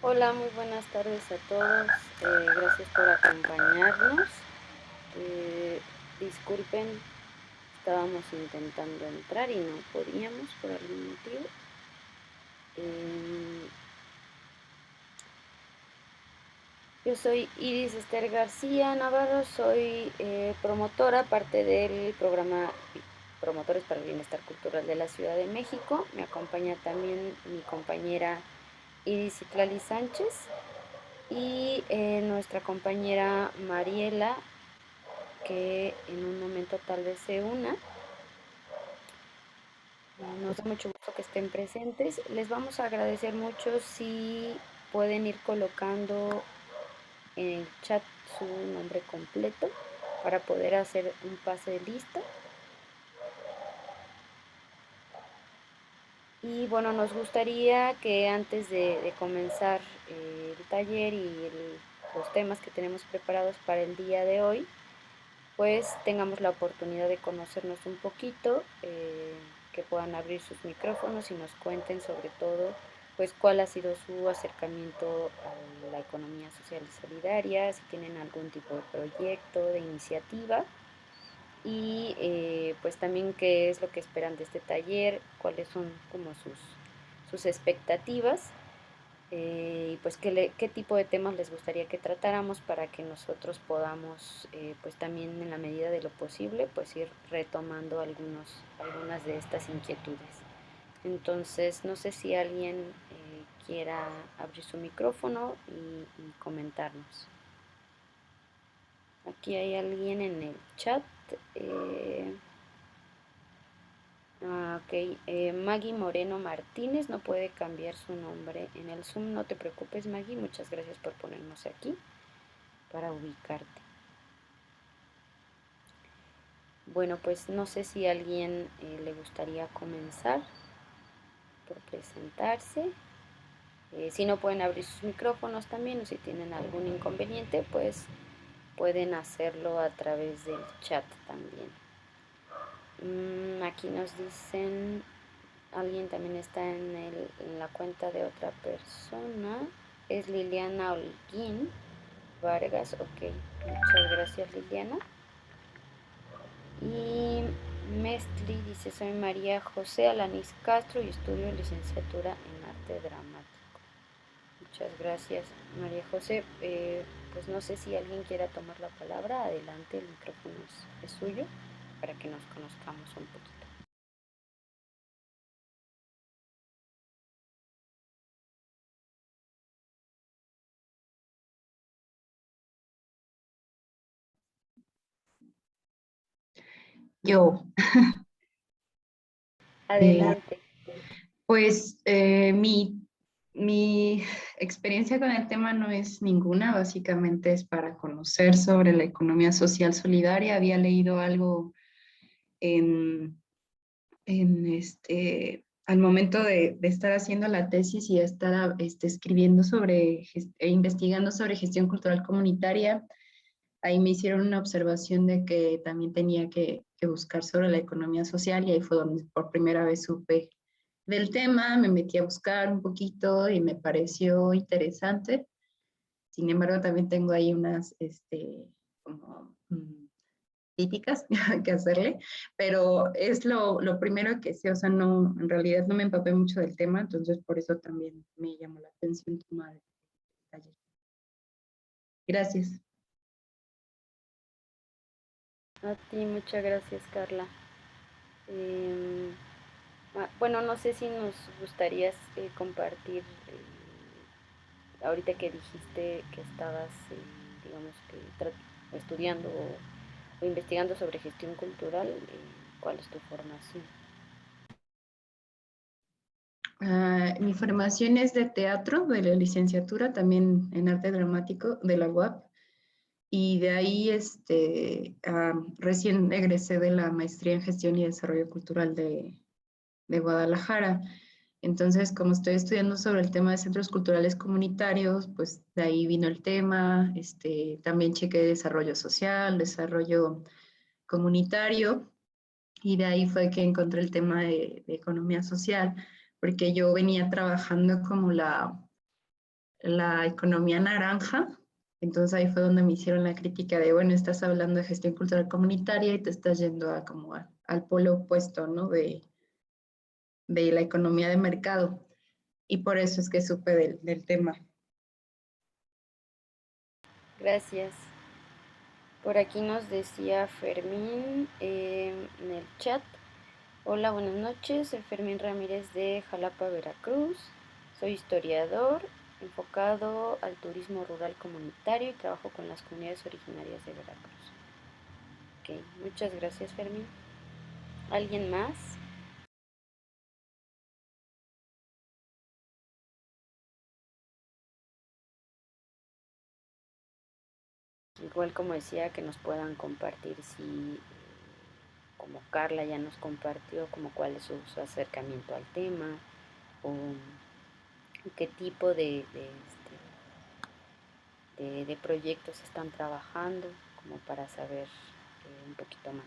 Hola, muy buenas tardes a todos. Gracias por acompañarnos. Eh, Disculpen, estábamos intentando entrar y no podíamos por algún motivo. Eh, yo soy Iris Esther García Navarro, soy promotora, parte del programa Promotores para el Bienestar Cultural de la Ciudad de México. Me acompaña también mi compañera Iris Citlali Sánchez y nuestra compañera Mariela, que en un momento tal vez se una. Nos da mucho gusto que estén presentes. Les vamos a agradecer mucho si pueden ir colocando en el chat su nombre completo para poder hacer un pase de lista. Y bueno, nos gustaría que antes de comenzar el taller y los temas que tenemos preparados para el día de hoy, pues tengamos la oportunidad de conocernos un poquito, que puedan abrir sus micrófonos y nos cuenten sobre todo pues cuál ha sido su acercamiento a la economía social y solidaria, si tienen algún tipo de proyecto, de iniciativa y pues también qué es lo que esperan de este taller, cuáles son como sus expectativas, y pues qué tipo de temas les gustaría que tratáramos para que nosotros podamos pues también en la medida de lo posible pues ir retomando algunas de estas inquietudes. Entonces no sé si alguien quiera abrir su micrófono y comentarnos. Aquí hay alguien en el chat. eh, ok, Maggie Moreno Martínez no puede cambiar su nombre en el Zoom. No te preocupes, Maggie. Muchas gracias por ponernos aquí para ubicarte. Bueno, pues no sé si a alguien le gustaría comenzar por presentarse. Si no pueden abrir sus micrófonos también o si tienen algún inconveniente, pues pueden hacerlo a través del chat también. Aquí nos dicen, alguien también está en la cuenta de otra persona. Es Liliana Holguín Vargas. Ok, muchas gracias, Liliana. Y Mestli dice, soy María José Alanis Castro y estudio licenciatura en arte dramático. Muchas gracias, María José. Pues no sé si alguien quiera tomar la palabra. Adelante, el micrófono es suyo para que nos conozcamos un poquito. Yo, eh, Adelante. pues mi experiencia con el tema no es ninguna, básicamente es para conocer sobre la economía social solidaria. Había leído algo en, al momento de estar haciendo la tesis y estar escribiendo e investigando sobre gestión cultural comunitaria. Ahí me hicieron una observación de que también tenía que buscar sobre la economía social y ahí fue donde por primera vez supe del tema, me metí a buscar un poquito y me pareció interesante. Sin embargo, también tengo ahí unas como críticas que hacerle, pero es lo primero que sé, o sea, no, en realidad no me empapé mucho del tema, entonces por eso también me llamó la atención tomar el taller. Gracias. A ti, muchas gracias, Carla. Eh, bueno, no sé si nos gustaría compartir, ahorita que dijiste que estabas, digamos que estudiando o investigando sobre gestión cultural, ¿cuál es tu formación? Mi formación es de teatro, de la licenciatura, también en arte dramático de la UAP. Y de ahí recién egresé de la maestría en gestión y desarrollo cultural de Guadalajara. Entonces, como estoy estudiando sobre el tema de centros culturales comunitarios, pues de ahí vino el tema. También chequé desarrollo social, desarrollo comunitario, y de ahí fue que encontré el tema de economía social, porque yo venía trabajando como la economía naranja. Entonces ahí fue donde me hicieron la crítica de, bueno, estás hablando de gestión cultural comunitaria y te estás yendo a como al polo opuesto, ¿no? De la economía de mercado. Y por eso es que supe del tema. Gracias. Por aquí nos decía Fermín en el chat. Hola, buenas noches. Soy Fermín Ramírez de Jalapa, Veracruz. Soy historiador enfocado al turismo rural comunitario y trabajo con las comunidades originarias de Veracruz. Ok, muchas gracias, Fermín. ¿Alguien más? Igual como decía, que nos puedan compartir si, como Carla ya nos compartió, como cuál es su acercamiento al tema o qué tipo de proyectos están trabajando, como para saber un poquito más.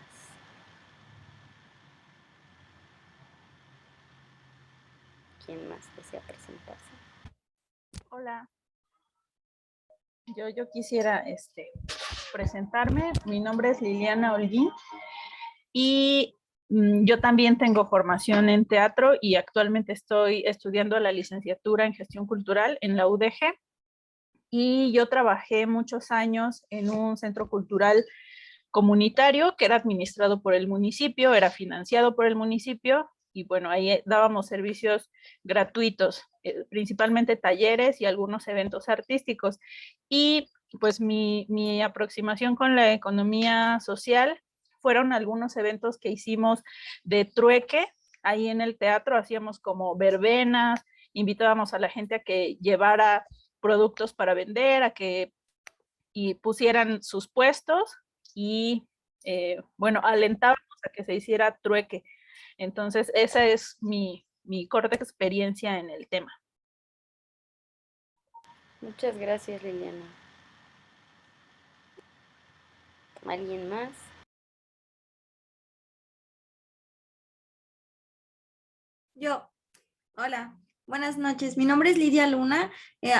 ¿Quién más desea presentarse? Hola, yo quisiera presentarme. Mi nombre es Liliana Holguín y yo también tengo formación en teatro y actualmente estoy estudiando la licenciatura en gestión cultural en la UDG. Y yo trabajé muchos años en un centro cultural comunitario que era administrado por el municipio, era financiado por el municipio, y bueno, ahí dábamos servicios gratuitos, principalmente talleres y algunos eventos artísticos. Y pues mi aproximación con la economía social fueron algunos eventos que hicimos de trueque. Ahí en el teatro hacíamos como verbenas, invitábamos a la gente a que llevara productos para vender, a que y pusieran sus puestos y bueno, alentábamos a que se hiciera trueque. Entonces, esa es mi corta experiencia en el tema. Muchas gracias, Liliana. ¿Alguien más? Yo, hola, buenas noches. Mi nombre es Lidia Luna.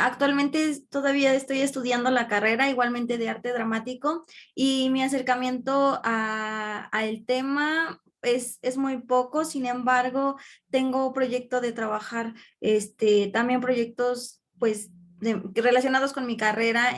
Actualmente todavía estoy estudiando la carrera igualmente de arte dramático y mi acercamiento al tema es muy poco. Sin embargo, tengo proyecto de trabajar, también proyectos pues relacionados con mi carrera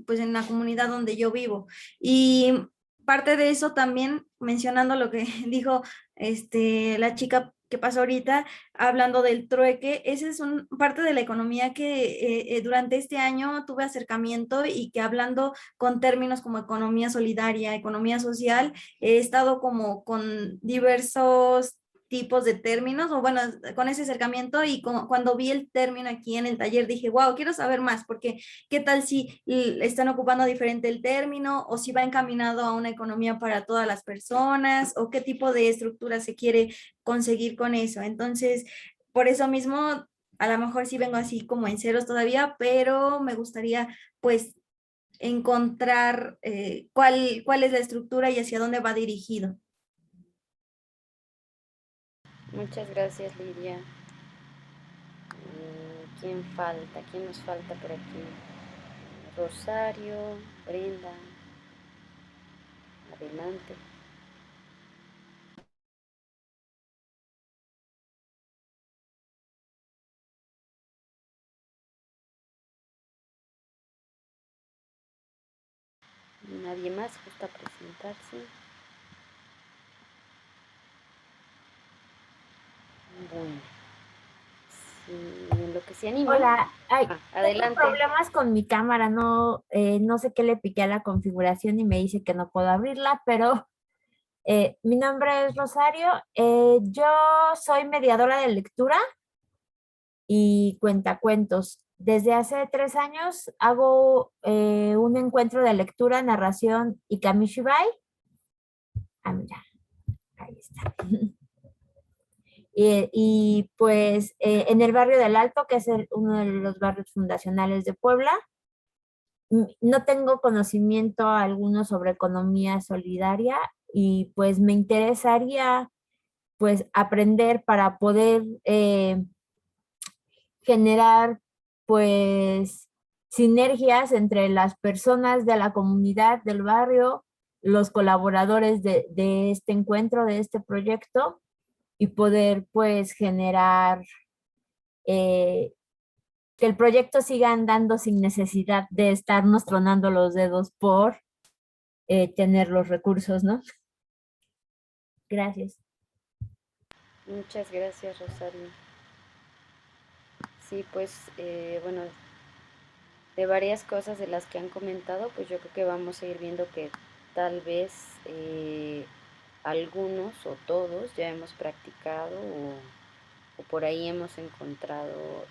pues en la comunidad donde yo vivo. Y parte de eso también, mencionando lo que dijo la chica que pasó ahorita, hablando del trueque, esa es parte de la economía que durante este año tuve acercamiento y que hablando con términos como economía solidaria, economía social, he estado como con diversos tipos de términos, o bueno, con ese acercamiento y cuando vi el término aquí en el taller dije, wow, quiero saber más, porque qué tal si están ocupando diferente el término o si va encaminado a una economía para todas las personas o qué tipo de estructura se quiere conseguir con eso. Entonces, por eso mismo, a lo mejor sí vengo así como en ceros todavía, pero me gustaría pues encontrar cuál es la estructura y hacia dónde va dirigido. Muchas gracias, Lidia. ¿Quién falta? ¿Quién nos falta por aquí? Rosario, Brenda. Adelante. ¿Nadie más gusta presentarse? Bueno, si en lo que se anima. Hola, ay, tengo Adelante. problemas con mi cámara, no sé qué le piqué a la configuración y me dice que no puedo abrirla, pero mi nombre es Rosario, yo soy mediadora de lectura y cuentacuentos. Desde hace 3 años hago un encuentro de lectura, narración y kamishibai. Ah, mira, ahí está. Pues en el barrio del Alto, que es uno de los barrios fundacionales de Puebla. No tengo conocimiento alguno sobre economía solidaria y pues me interesaría pues aprender para poder generar pues sinergias entre las personas de la comunidad del barrio, los colaboradores de este encuentro, de este proyecto, y poder pues generar que el proyecto siga andando sin necesidad de estarnos tronando los dedos por tener los recursos, ¿no? Gracias. Muchas gracias, Rosario. Sí, pues bueno, de varias cosas de las que han comentado, pues yo creo que vamos a ir viendo que tal vez algunos o todos ya hemos practicado o por ahí hemos encontrado,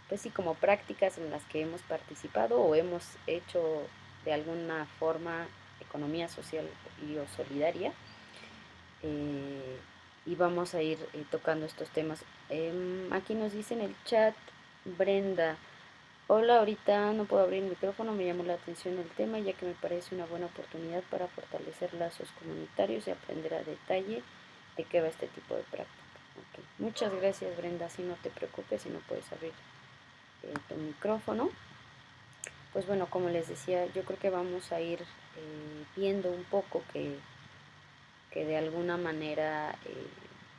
pues sí, como prácticas en las que hemos participado o hemos hecho de alguna forma economía social y o solidaria. Y vamos a ir tocando estos temas. Aquí nos dice en el chat Brenda: hola, ahorita no puedo abrir el micrófono, me llamó la atención el tema ya que me parece una buena oportunidad para fortalecer lazos comunitarios y aprender a detalle de qué va este tipo de práctica. Okay. Muchas gracias, Brenda, si no te preocupes, si no puedes abrir tu micrófono. Pues bueno, como les decía, yo creo que vamos a ir viendo un poco que de alguna manera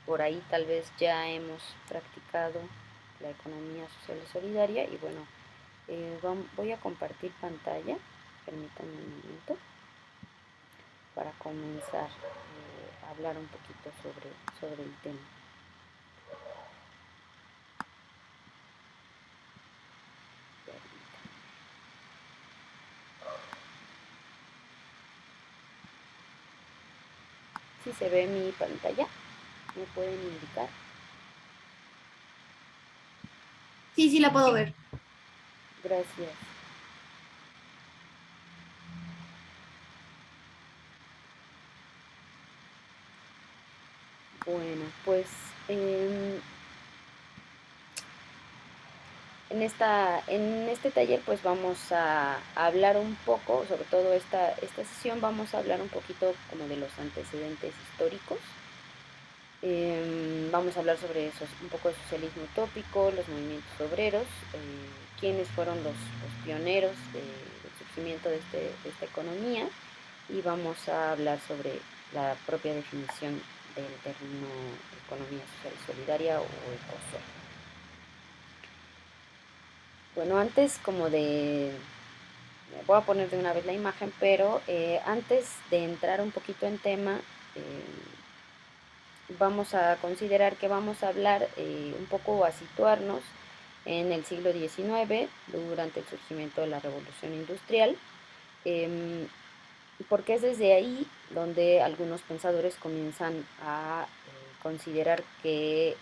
por ahí tal vez ya hemos practicado la economía social y solidaria. Y bueno, voy a compartir pantalla, permítanme un momento, para comenzar a hablar un poquito sobre el tema. Si se ve mi pantalla, ¿me pueden indicar? Sí, sí la puedo ver. Gracias. Bueno, pues en este taller pues vamos a hablar un poco, sobre todo esta sesión vamos a hablar un poquito como de los antecedentes históricos. Vamos a hablar sobre un poco de socialismo utópico, los movimientos obreros, quiénes fueron los pioneros del surgimiento de esta economía, y vamos a hablar sobre la propia definición del término economía social y solidaria o ecosol. Bueno, antes voy a poner de una vez la imagen, pero antes de entrar un poquito en tema, vamos a considerar que vamos a hablar un poco, a situarnos en el siglo XIX, durante el surgimiento de la Revolución Industrial, porque es desde ahí donde algunos pensadores comienzan a considerar que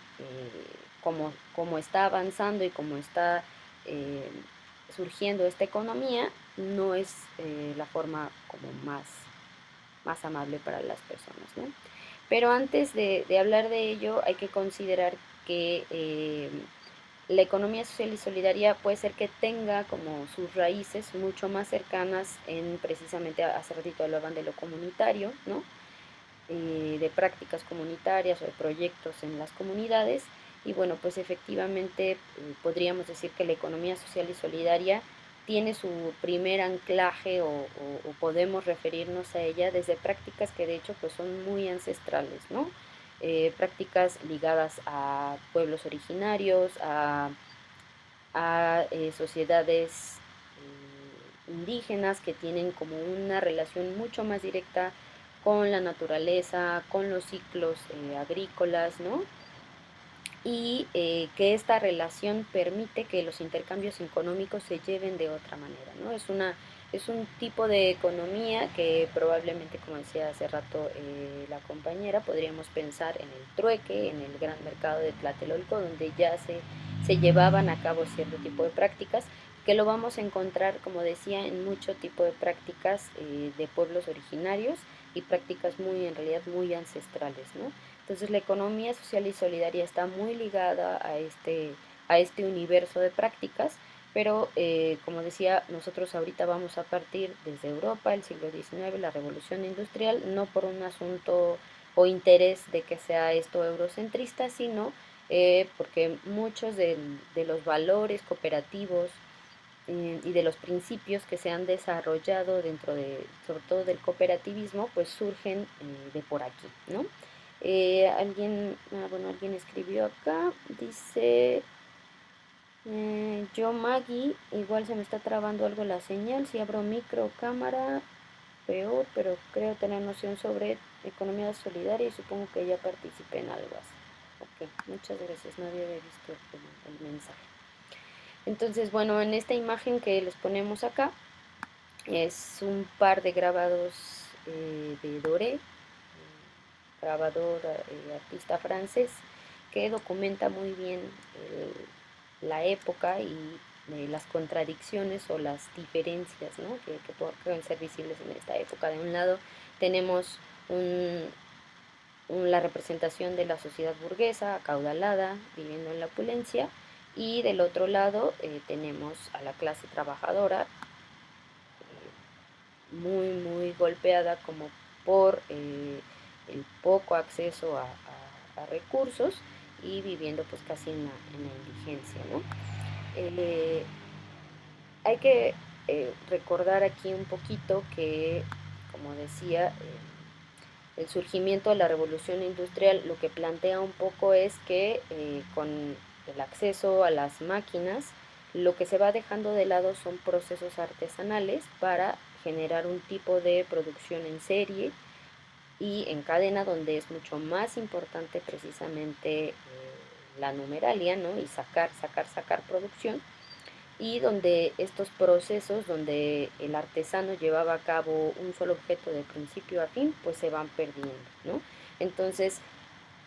como está avanzando y como está surgiendo esta economía, no es la forma como más amable para las personas, ¿no? Pero antes de hablar de ello, hay que considerar que la economía social y solidaria puede ser que tenga como sus raíces mucho más cercanas en, precisamente, hace ratito hablaban de lo comunitario, ¿no? De prácticas comunitarias o de proyectos en las comunidades. Y bueno, pues efectivamente podríamos decir que la economía social y solidaria tiene su primer anclaje o podemos referirnos a ella desde prácticas que de hecho pues son muy ancestrales, ¿no? Prácticas ligadas a pueblos originarios, a sociedades indígenas que tienen como una relación mucho más directa con la naturaleza, con los ciclos agrícolas, ¿no? Y que esta relación permite que los intercambios económicos se lleven de otra manera, ¿no? Es un tipo de economía que probablemente, como decía hace rato la compañera, podríamos pensar en el trueque, en el gran mercado de Tlatelolco, donde ya se llevaban a cabo cierto tipo de prácticas, que lo vamos a encontrar, como decía, en mucho tipo de prácticas de pueblos originarios y prácticas en realidad muy ancestrales, ¿no? Entonces la economía social y solidaria está muy ligada a este universo de prácticas, pero como decía, nosotros ahorita vamos a partir desde Europa, el siglo XIX, la revolución industrial, no por un asunto o interés de que sea esto eurocentrista, sino porque muchos de los valores cooperativos y de los principios que se han desarrollado dentro de, sobre todo del cooperativismo, pues surgen de por aquí, ¿no? Alguien escribió acá, dice, yo Maggie, igual se me está trabando algo la señal, si abro micro o cámara, peor, pero creo tener noción sobre economía solidaria y supongo que ya participé en algo así. Ok, muchas gracias, no había visto el mensaje. Entonces, bueno, en esta imagen que les ponemos acá es un par de grabados de Doré, grabador, artista francés, que documenta muy bien la época y las contradicciones o las diferencias, ¿no? que pueden ser visibles en esta época. De un lado tenemos la representación de la sociedad burguesa, acaudalada, viviendo en la opulencia, y del otro lado tenemos a la clase trabajadora, muy golpeada como por el poco acceso a recursos y viviendo pues casi en la indigencia, ¿no? Hay que recordar aquí un poquito que, como decía, el surgimiento de la revolución industrial lo que plantea un poco es que con el acceso a las máquinas, lo que se va dejando de lado son procesos artesanales para generar un tipo de producción en serie y en cadena donde es mucho más importante precisamente la numeralia, ¿no? Y sacar producción, y donde estos procesos, donde el artesano llevaba a cabo un solo objeto de principio a fin, pues se van perdiendo, ¿no? Entonces,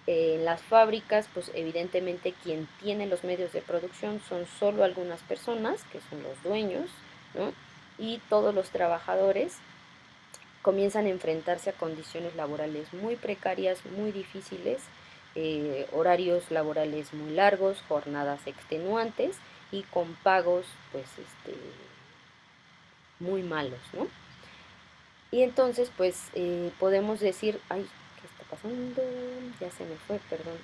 en las fábricas, pues evidentemente quien tiene los medios de producción son solo algunas personas, que son los dueños, ¿no? Y todos los trabajadores comienzan a enfrentarse a condiciones laborales muy precarias, muy difíciles, horarios laborales muy largos, jornadas extenuantes y con pagos pues muy malos, ¿no? Y entonces pues podemos decir, ay, ¿qué está pasando? Ya se me fue, perdón.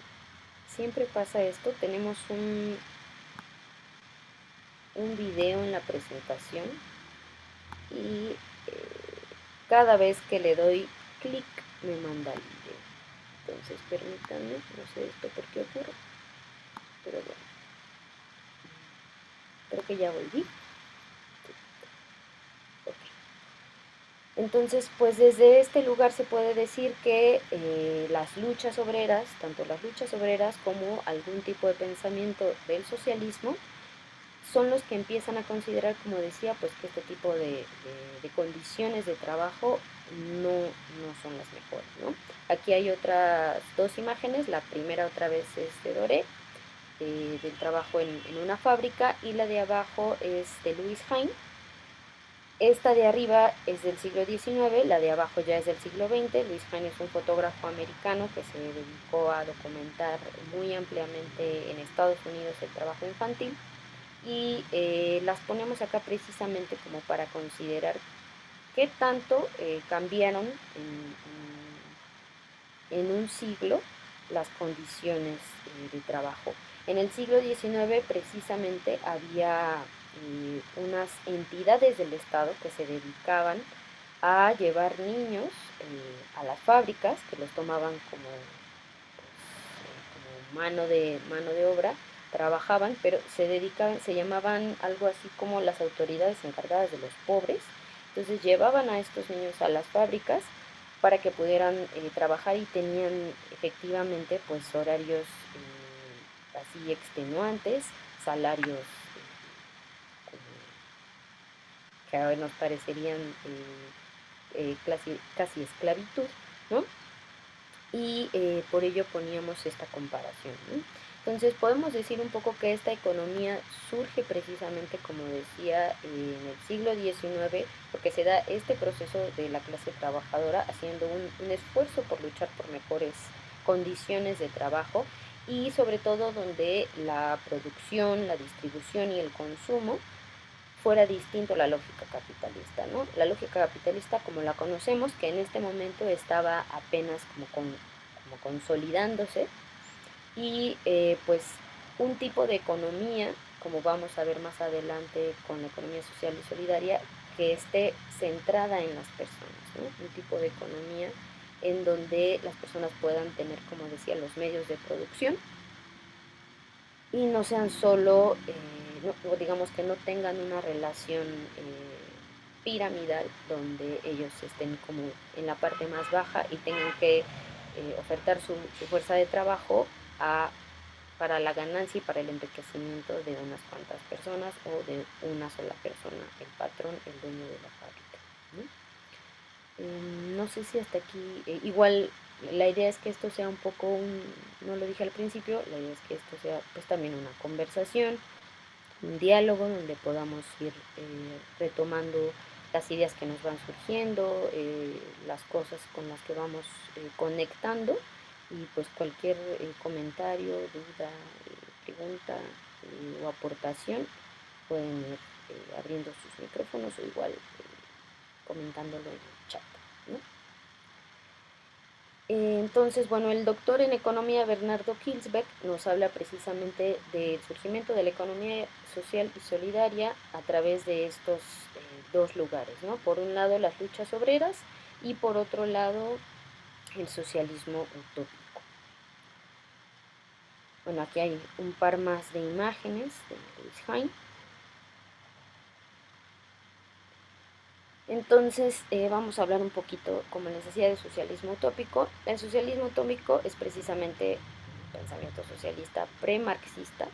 Siempre pasa esto, tenemos un video en la presentación y cada vez que le doy clic me manda el video. Entonces permítanme, no sé esto por qué ocurre, pero bueno, creo que ya volví. Ok. Entonces, pues desde este lugar se puede decir que las luchas obreras, tanto las luchas obreras como algún tipo de pensamiento del socialismo, son los que empiezan a considerar, como decía, pues que este tipo de condiciones de trabajo no son las mejores, ¿no? Aquí hay otras dos imágenes, la primera otra vez es de Doré, del trabajo en una fábrica, y la de abajo es de Louis Hine. Esta de arriba es del siglo XIX, la de abajo ya es del siglo XX. Louis Hine es un fotógrafo americano que se dedicó a documentar muy ampliamente en Estados Unidos el trabajo infantil, y las ponemos acá precisamente como para considerar qué tanto cambiaron en un siglo las condiciones de trabajo. En el siglo XIX precisamente había unas entidades del Estado que se dedicaban a llevar niños a las fábricas, que los tomaban como mano de obra, trabajaban, pero se llamaban algo así como las autoridades encargadas de los pobres. Entonces llevaban a estos niños a las fábricas para que pudieran trabajar, y tenían efectivamente pues horarios así extenuantes, salarios que ahora nos parecerían casi esclavitud, ¿no? Y por ello poníamos esta comparación, ¿no? Entonces podemos decir un poco que esta economía surge precisamente, como decía, en el siglo XIX, porque se da este proceso de la clase trabajadora haciendo un esfuerzo por luchar por mejores condiciones de trabajo, y sobre todo donde la producción, la distribución y el consumo fuera distinto a la lógica capitalista, ¿no? La lógica capitalista como la conocemos, que en este momento estaba apenas como consolidándose, y pues un tipo de economía, como vamos a ver más adelante con la economía social y solidaria, que esté centrada en las personas, ¿no? Un tipo de economía en donde las personas puedan tener, como decía, los medios de producción y no sean solo, o digamos que no tengan una relación piramidal donde ellos estén como en la parte más baja y tengan que ofertar su fuerza de trabajo para la ganancia y para el enriquecimiento de unas cuantas personas o de una sola persona, el patrón, el dueño de la fábrica, ¿no? No sé si hasta aquí, igual la idea es que esto sea un poco no lo dije al principio, la idea es que esto sea pues también una conversación, un diálogo donde podamos ir retomando las ideas que nos van surgiendo, las cosas con las que vamos conectando y pues cualquier comentario, duda, pregunta o aportación pueden ir abriendo sus micrófonos o igual comentándolo en el chat, ¿no? Entonces, bueno, el doctor en economía Bernardo Kilsbeck nos habla precisamente del surgimiento de la economía social y solidaria a través de estos dos lugares, ¿no? Por un lado las luchas obreras y por otro lado el socialismo utópico. Bueno, aquí hay un par más de imágenes de Luis Hain. Entonces vamos a hablar un poquito, como les decía, de socialismo utópico. El socialismo utópico es precisamente un pensamiento socialista pre-marxista.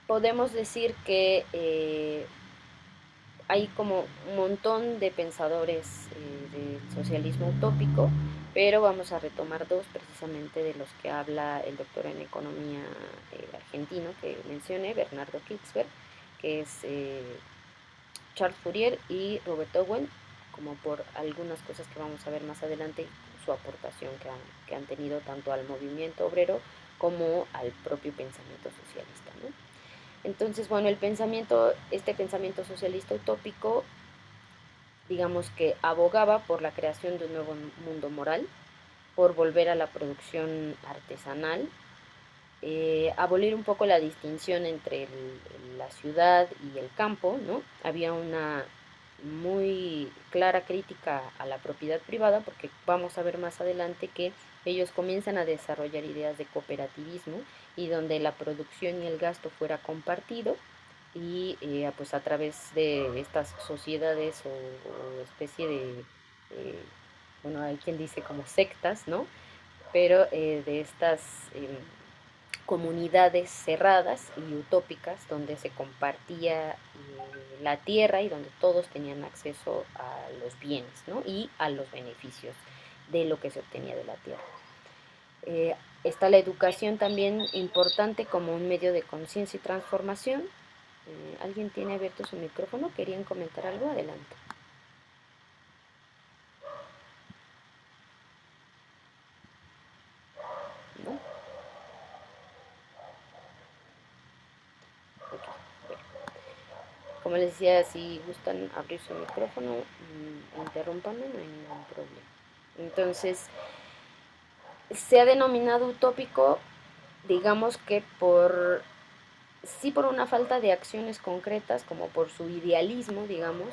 Podemos decir que hay como un montón de pensadores del socialismo utópico, pero vamos a retomar dos precisamente de los que habla el doctor en economía argentino que mencioné, Bernardo Kitzberg, que es Charles Fourier y Robert Owen, como por algunas cosas que vamos a ver más adelante, su aportación que han tenido tanto al movimiento obrero como al propio pensamiento socialista, ¿no? Entonces, bueno, este pensamiento socialista utópico, digamos que abogaba por la creación de un nuevo mundo moral, por volver a la producción artesanal, abolir un poco la distinción entre la ciudad y el campo, ¿no? Había una muy clara crítica a la propiedad privada, porque vamos a ver más adelante que ellos comienzan a desarrollar ideas de cooperativismo y donde la producción y el gasto fuera compartido y pues a través de estas sociedades o especie eh, bueno, hay quien dice como sectas, ¿no? Pero de estas comunidades cerradas y utópicas donde se compartía la tierra y donde todos tenían acceso a los bienes, ¿no? Y a los beneficios de lo que se obtenía de la tierra. Está la educación también importante como un medio de conciencia y transformación. ¿Alguien tiene abierto su micrófono? ¿Querían comentar algo? Adelante. ¿No? Ok, bueno. Como les decía, si gustan abrir su micrófono, interrúmpanme, no hay ningún problema. Entonces, se ha denominado utópico, digamos que sí por una falta de acciones concretas, como por su idealismo, digamos,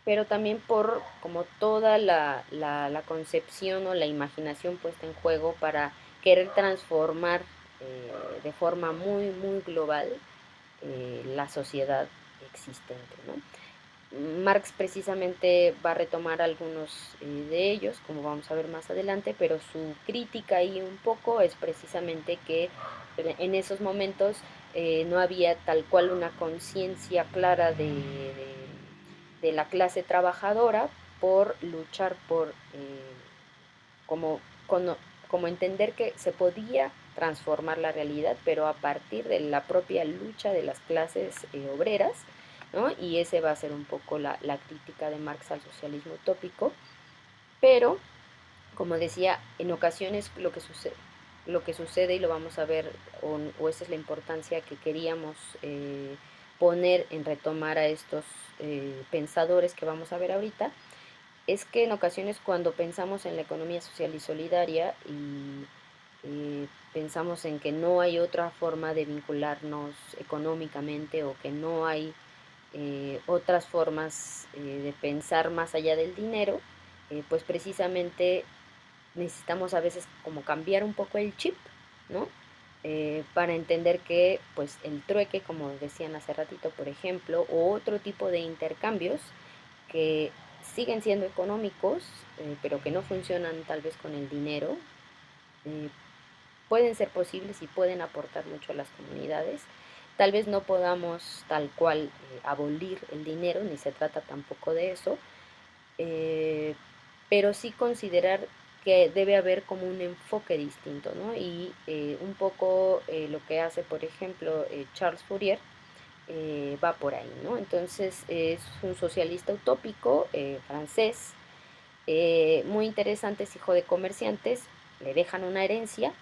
pero también por como toda la concepción o la imaginación puesta en juego para querer transformar de forma muy, muy global la sociedad existente, ¿no? Marx precisamente va a retomar algunos de ellos, como vamos a ver más adelante, pero su crítica ahí un poco es precisamente que en esos momentos no había tal cual una conciencia clara de la clase trabajadora por luchar por como, como entender que se podía transformar la realidad, pero a partir de la propia lucha de las clases obreras, ¿no? Y ese va a ser un poco la crítica de Marx al socialismo utópico, pero, como decía, en ocasiones lo que sucede y lo vamos a ver, o esa es la importancia que queríamos poner en retomar a estos pensadores que vamos a ver ahorita, es que en ocasiones cuando pensamos en la economía social y solidaria y pensamos en que no hay otra forma de vincularnos económicamente o que no hay otras formas de pensar más allá del dinero, pues precisamente necesitamos a veces como cambiar un poco el chip, ¿no? Para entender que pues el trueque, como decían hace ratito, por ejemplo, o otro tipo de intercambios que siguen siendo económicos, pero que no funcionan tal vez con el dinero, eh, pueden ser posibles y pueden aportar mucho a las comunidades. Tal vez no podamos tal cual abolir el dinero, ni se trata tampoco de eso, eh, pero sí considerar que debe haber como un enfoque distinto, ¿no? Y un poco lo que hace, por ejemplo, Charles Fourier, va por ahí, ¿no? Entonces es un socialista utópico francés, muy interesante, es hijo de comerciantes, le dejan una herencia,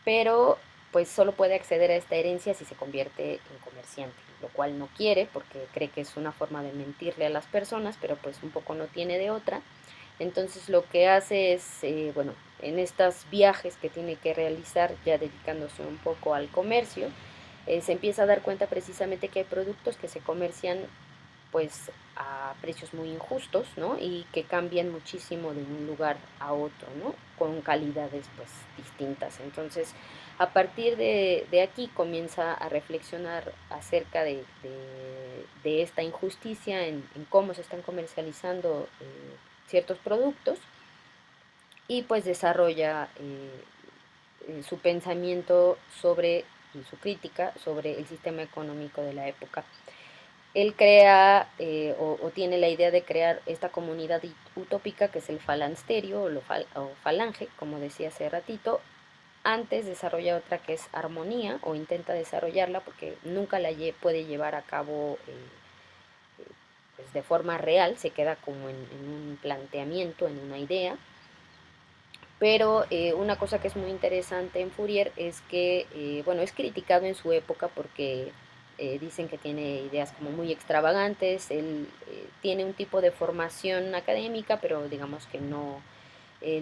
pero pues solo puede acceder a esta herencia si se convierte en comerciante, lo cual no quiere porque cree que es una forma de mentirle a las personas, pero pues un poco no tiene de otra. Entonces lo que hace es, bueno, en estos viajes que tiene que realizar, ya dedicándose un poco al comercio, se empieza a dar cuenta precisamente que hay productos que se comercian pues a precios muy injustos, ¿no? Y que cambian muchísimo de un lugar a otro, ¿no? Con calidades pues distintas. Entonces, a partir de aquí comienza a reflexionar acerca de esta injusticia en cómo se están comercializando ciertos productos y pues desarrolla su pensamiento sobre y su crítica sobre el sistema económico de la época. Él crea o tiene la idea de crear esta comunidad utópica que es el falansterio o falange, como decía hace ratito. Antes desarrolla otra que es armonía o intenta desarrollarla porque nunca la puede llevar a cabo pues de forma real, se queda como en un planteamiento, en una idea. Pero una cosa que es muy interesante en Fourier es que, bueno, es criticado en su época porque dicen que tiene ideas como muy extravagantes, él tiene un tipo de formación académica, pero digamos que no,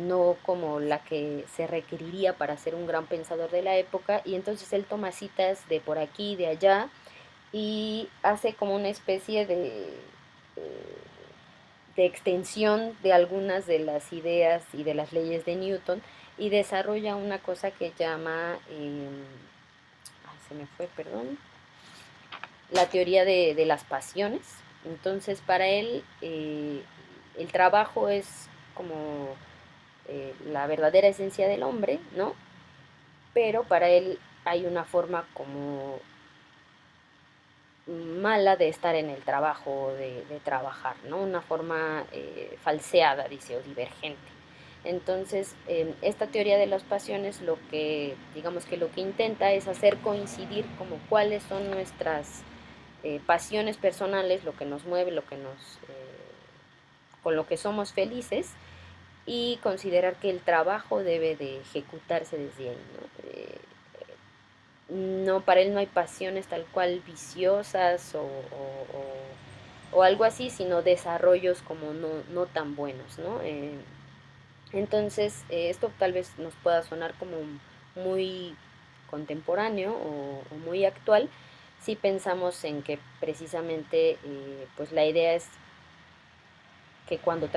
no como la que se requeriría para ser un gran pensador de la época, y entonces él toma citas de por aquí, de allá, y hace como una especie eh, de extensión de algunas de las ideas y de las leyes de Newton y desarrolla una cosa que llama, se me fue, perdón, la teoría de las pasiones. Entonces para él el trabajo es como la verdadera esencia del hombre, ¿no? Pero para él hay una forma como mala de estar en el trabajo, de trabajar, ¿no? Una forma falseada, dice, o divergente. Entonces, esta teoría de las pasiones lo que, digamos que lo que intenta es hacer coincidir como cuáles son nuestras pasiones personales, lo que nos mueve, lo que con lo que somos felices y considerar que el trabajo debe de ejecutarse desde ahí, ¿no? No, para él no hay pasiones tal cual viciosas o algo así, sino desarrollos como no tan buenos, ¿no? Entonces, esto tal vez nos pueda sonar como muy contemporáneo o muy actual si pensamos en que precisamente pues la idea es que cuando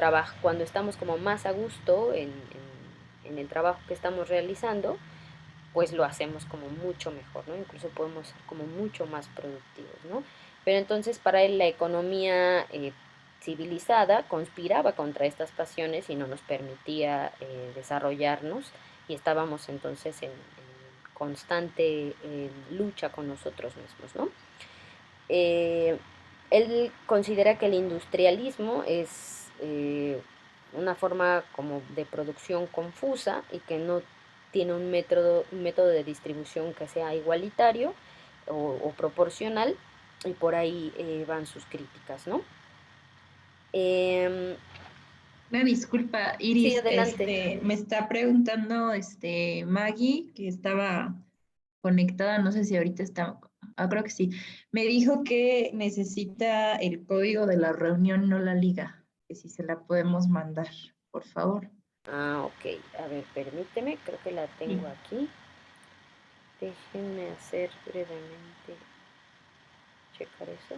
estamos como más a gusto en el trabajo que estamos realizando, pues lo hacemos como mucho mejor, ¿no? Incluso podemos ser como mucho más productivos, ¿no? Pero entonces para él la economía civilizada conspiraba contra estas pasiones y no nos permitía desarrollarnos y estábamos entonces en constante lucha con nosotros mismos, ¿no? Eh, Él considera que el industrialismo es una forma como de producción confusa y que no tiene un método de distribución que sea igualitario o proporcional, y por ahí van sus críticas, ¿no? Em, Una disculpa, sí, Iris, adelante. me está preguntando Maggie, que estaba conectada, no sé si ahorita está, creo que sí. Me dijo que necesita el código de la reunión, no la liga. que si se la podemos mandar, por favor. Ah, ok. A ver, permíteme, creo que la tengo aquí. Déjenme hacer brevemente checar eso.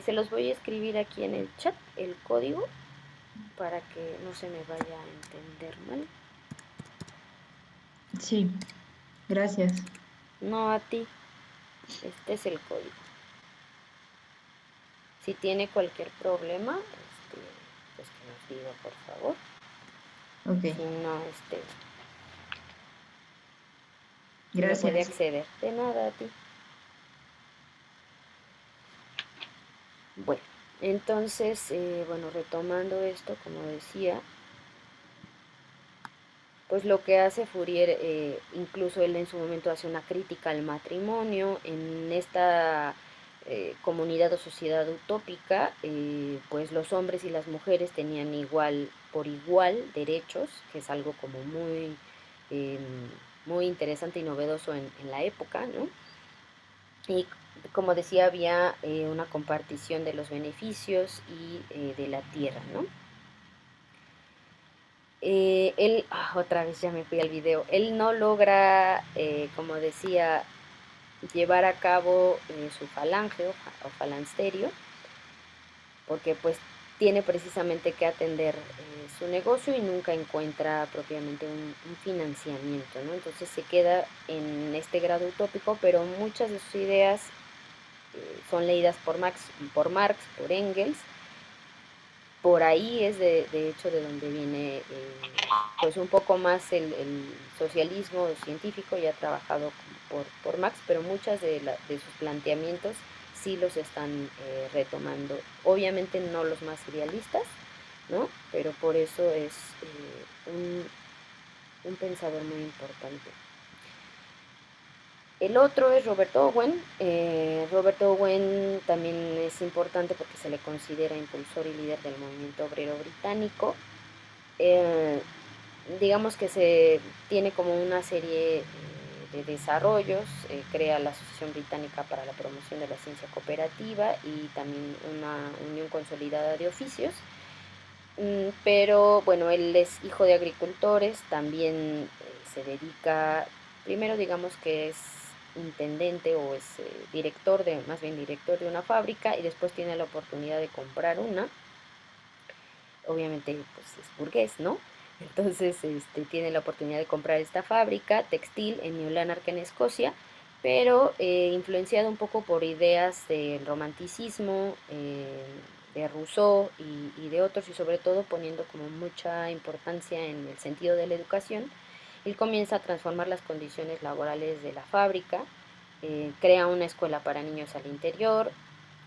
Se los voy a escribir aquí en el chat, el código, para que no se me vaya a entender mal. Sí, gracias. No a ti, este es el código. Si tiene cualquier problema, pues que nos diga, por favor. Ok, Si no, si no puede gracias. acceder. De nada a ti. Bueno, entonces, bueno, retomando esto, como decía, pues lo que hace Fourier, incluso él en su momento hace una crítica al matrimonio, en esta comunidad o sociedad utópica, pues los hombres y las mujeres tenían por igual derechos, que es algo como eh, muy interesante y novedoso en la época, ¿no? Y como decía, había una compartición de los beneficios y de la tierra, ¿no? Otra vez ya me fui al video, él no logra, como decía, llevar a cabo su falange o falansterio, porque pues tiene precisamente que atender su negocio y nunca encuentra propiamente un financiamiento, ¿no? Entonces se queda en este grado utópico, pero muchas de sus ideas son leídas por Engels. Por ahí es de hecho de donde viene pues un poco más el socialismo científico, ya trabajado por Marx, pero muchas de sus planteamientos sí los están retomando. Obviamente no los más idealistas, ¿no? Pero por eso es un pensador muy importante. El otro es Robert Owen. Robert Owen también es importante porque se le considera impulsor y líder del movimiento obrero británico. Digamos que se tiene como una serie de desarrollos, crea la Asociación Británica para la Promoción de la Ciencia Cooperativa y también una unión consolidada de oficios. Pero bueno, él es hijo de agricultores, también se dedica, primero digamos que es intendente o es más bien director de una fábrica, y después tiene la oportunidad de comprar una. Obviamente pues es burgués, ¿no? Entonces tiene la oportunidad de comprar esta fábrica textil en New Lanark, en Escocia, pero influenciado un poco por ideas del romanticismo, de Rousseau y de otros, y sobre todo poniendo como mucha importancia en el sentido de la educación. Él comienza a transformar las condiciones laborales de la fábrica, crea una escuela para niños al interior,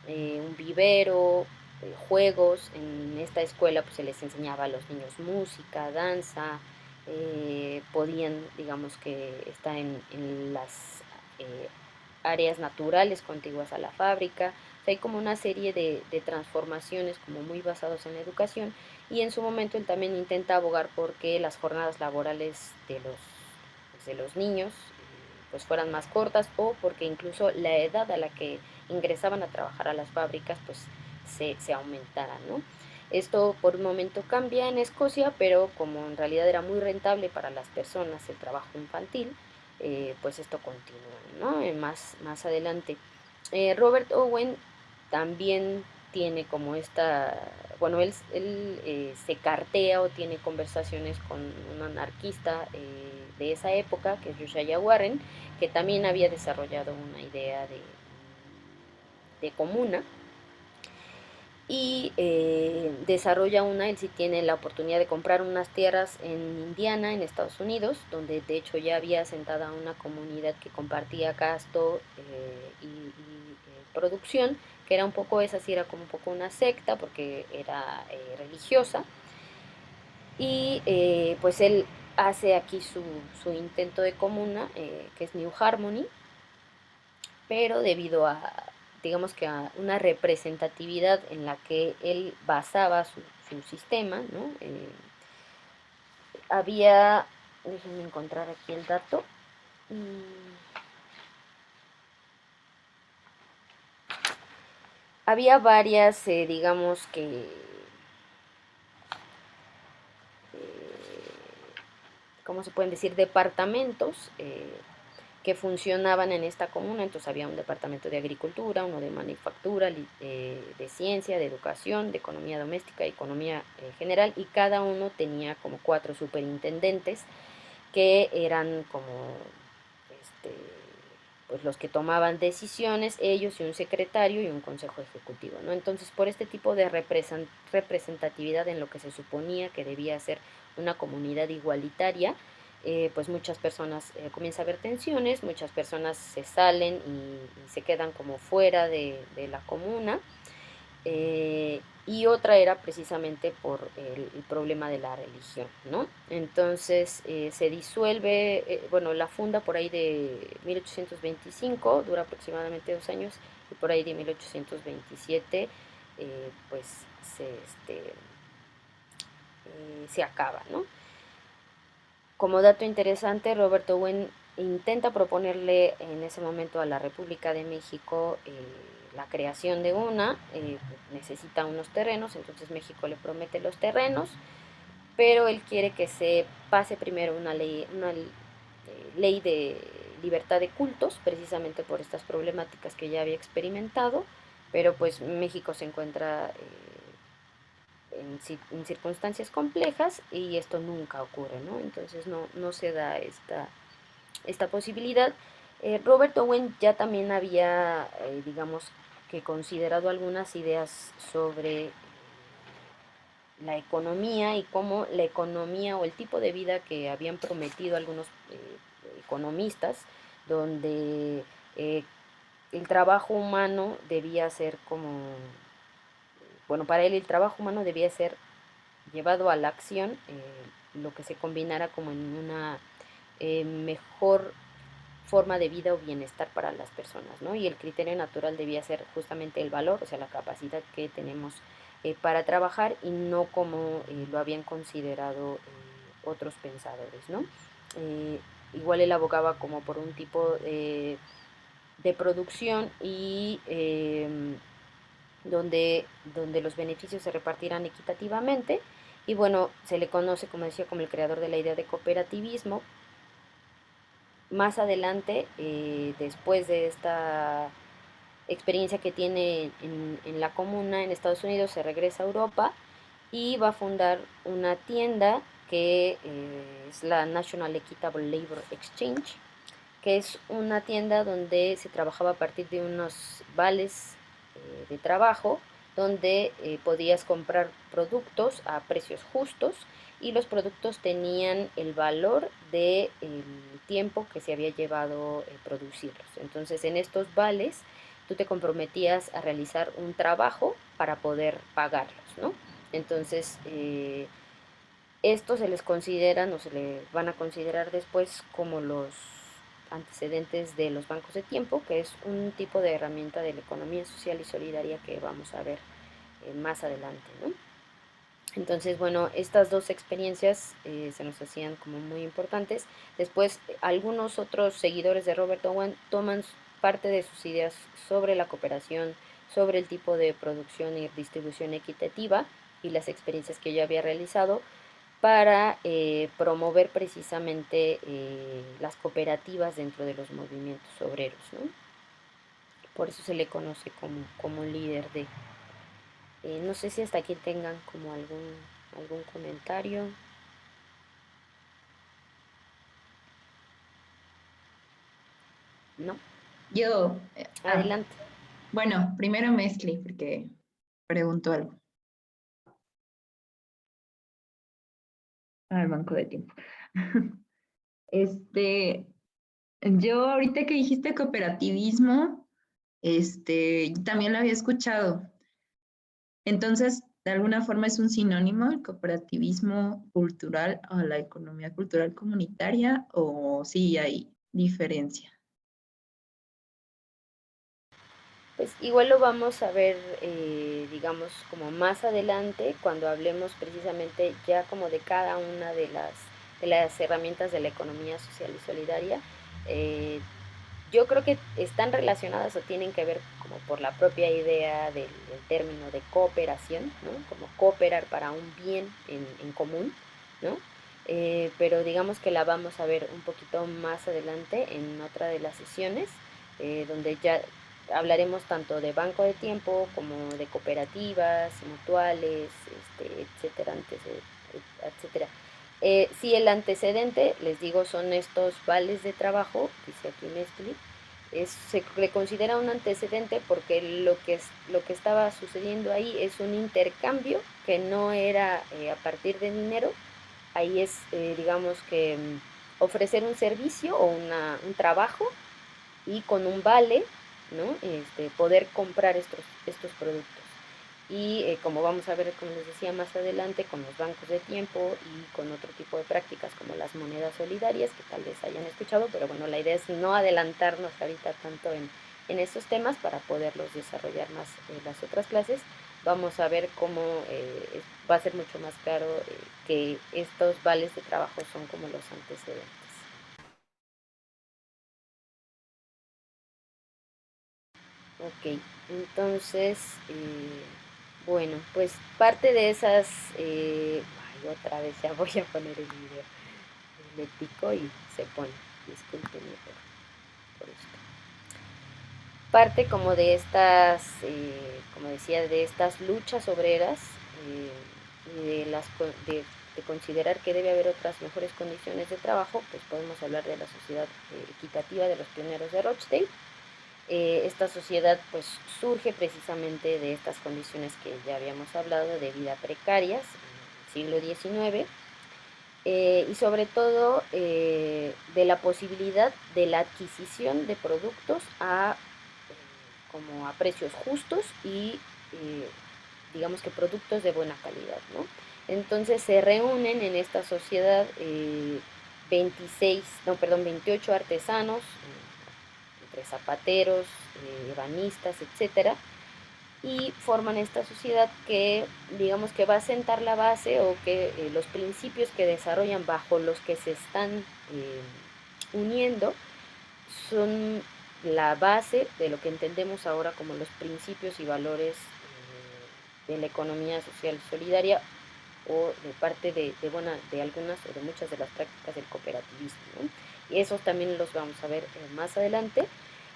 un vivero, juegos. En esta escuela pues se les enseñaba a los niños música, danza, podían, digamos que estar en las áreas naturales contiguas a la fábrica. O sea, hay como una serie de transformaciones como muy basados en la educación, y en su momento él también intenta abogar porque las jornadas laborales pues, de los niños pues fueran más cortas, o porque incluso la edad a la que ingresaban a trabajar a las fábricas pues se aumentara, ¿no? Esto por un momento cambia en Escocia, pero como en realidad era muy rentable para las personas el trabajo infantil, pues esto continúa, ¿no? Más adelante. Robert Owen también tiene como bueno, él se cartea o tiene conversaciones con un anarquista de esa época, que es Josiah Warren, que también había desarrollado una idea de comuna, y desarrolla él sí tiene la oportunidad de comprar unas tierras en Indiana, en Estados Unidos, donde de hecho ya había asentada una comunidad que compartía gasto y producción, que era un poco esa, sí era como un poco una secta, porque era religiosa, y pues él hace aquí su intento de comuna, que es New Harmony, pero debido a, digamos que a una representatividad en la que él basaba su sistema, ¿no? Había, déjenme encontrar aquí el dato, había varias, digamos que, ¿cómo se pueden decir? Departamentos que funcionaban en esta comuna. Entonces había un departamento de agricultura, uno de manufactura, de ciencia, de educación, de economía doméstica, economía general, y cada uno tenía como 4 superintendentes que eran como este, pues los que tomaban decisiones, ellos y un secretario y un consejo ejecutivo, ¿no? Entonces, por este tipo de representatividad en lo que se suponía que debía ser una comunidad igualitaria, pues muchas personas comienza a haber tensiones, muchas personas se salen y se quedan como fuera de la comuna, y otra era precisamente por el problema de la religión, ¿no? Entonces se disuelve, bueno, la funda por ahí de 1825, dura aproximadamente 2 años, y por ahí de 1827, pues se acaba, ¿no? Como dato interesante, Robert Owen intenta proponerle en ese momento a la República de México la creación de una, necesita unos terrenos, entonces México le promete los terrenos, pero él quiere que se pase primero una ley de libertad de cultos, precisamente por estas problemáticas que ya había experimentado, pero pues México se encuentra en circunstancias complejas y esto nunca ocurre, ¿no? Entonces no se da esta posibilidad. Robert Owen ya también había, digamos, que considerado algunas ideas sobre la economía y cómo la economía o el tipo de vida que habían prometido algunos economistas, donde el trabajo humano debía ser como, bueno, para él el trabajo humano debía ser llevado a la acción, lo que se combinara como en una mejor forma de vida o bienestar para las personas, ¿no? Y el criterio natural debía ser justamente el valor, o sea, la capacidad que tenemos para trabajar, y no como lo habían considerado otros pensadores, ¿no? Igual él abogaba como por un tipo de producción y donde los beneficios se repartirán equitativamente, y bueno, se le conoce, como decía, como el creador de la idea de cooperativismo. Más adelante, después de esta experiencia que tiene en la comuna en Estados Unidos, se regresa a Europa y va a fundar una tienda que es la National Equitable Labor Exchange, que es una tienda donde se trabajaba a partir de unos vales de trabajo, donde podías comprar productos a precios justos, y los productos tenían el valor del tiempo que se había llevado producirlos. Entonces, en estos vales tú te comprometías a realizar un trabajo para poder pagarlos, ¿no? Entonces, esto se les consideran o se le van a considerar después como los antecedentes de los bancos de tiempo, que es un tipo de herramienta de la economía social y solidaria que vamos a ver más adelante, ¿no? Entonces, bueno, estas dos experiencias se nos hacían como muy importantes. Después, algunos otros seguidores de Robert Owen toman parte de sus ideas sobre la cooperación, sobre el tipo de producción y distribución equitativa y las experiencias que yo había realizado, para promover precisamente las cooperativas dentro de los movimientos obreros, ¿no? Por eso se le conoce como líder de... no sé si hasta aquí tengan como algún comentario. ¿No? Yo, Adelante. bueno, primero Mesli, porque preguntó algo. Al banco de tiempo. Yo ahorita que dijiste cooperativismo, también lo había escuchado. Entonces, de alguna forma es un sinónimo el cooperativismo cultural a la economía cultural comunitaria, o sí hay diferencia. Pues igual lo vamos a ver, digamos, como más adelante, cuando hablemos precisamente ya como de cada una de las herramientas de la economía social y solidaria. yo creo que están relacionadas o tienen que ver como por la propia idea del término de cooperación, ¿no? Como cooperar para un bien en común, ¿no? Pero digamos que la vamos a ver un poquito más adelante en otra de las sesiones, donde ya hablaremos tanto de banco de tiempo como de cooperativas, mutuales, etcétera, etcétera. Si el antecedente, les digo, son estos vales de trabajo, dice aquí Mescli, se le considera un antecedente porque lo que estaba sucediendo ahí es un intercambio que no era a partir de dinero, ahí es, digamos que ofrecer un servicio o un trabajo y con un vale, ¿no? Poder comprar estos productos. Y como vamos a ver, como les decía más adelante, con los bancos de tiempo y con otro tipo de prácticas como las monedas solidarias, que tal vez hayan escuchado, pero bueno, la idea es no adelantarnos ahorita tanto en estos temas para poderlos desarrollar más en las otras clases. Vamos a ver cómo va a ser mucho más claro que estos vales de trabajo son como los antecedentes. Ok, entonces, bueno, pues parte de esas, ay, otra vez ya voy a poner el video, le pico y se pone, discúlpenme por esto. Parte como de estas, como decía, de estas luchas obreras, de considerar que debe haber otras mejores condiciones de trabajo, pues podemos hablar de la sociedad equitativa de los pioneros de Rochdale. Esta sociedad pues surge precisamente de estas condiciones que ya habíamos hablado de vida precarias en el siglo XIX y sobre todo de la posibilidad de la adquisición de productos como a precios justos y digamos que productos de buena calidad, ¿no? Entonces se reúnen en esta sociedad 28 artesanos, entre zapateros, ebanistas, etcétera, y forman esta sociedad que digamos que va a sentar la base o que los principios que desarrollan bajo los que se están uniendo son la base de lo que entendemos ahora como los principios y valores de la economía social solidaria o de parte de algunas o de muchas de las prácticas del cooperativismo, ¿no? Y esos también los vamos a ver más adelante.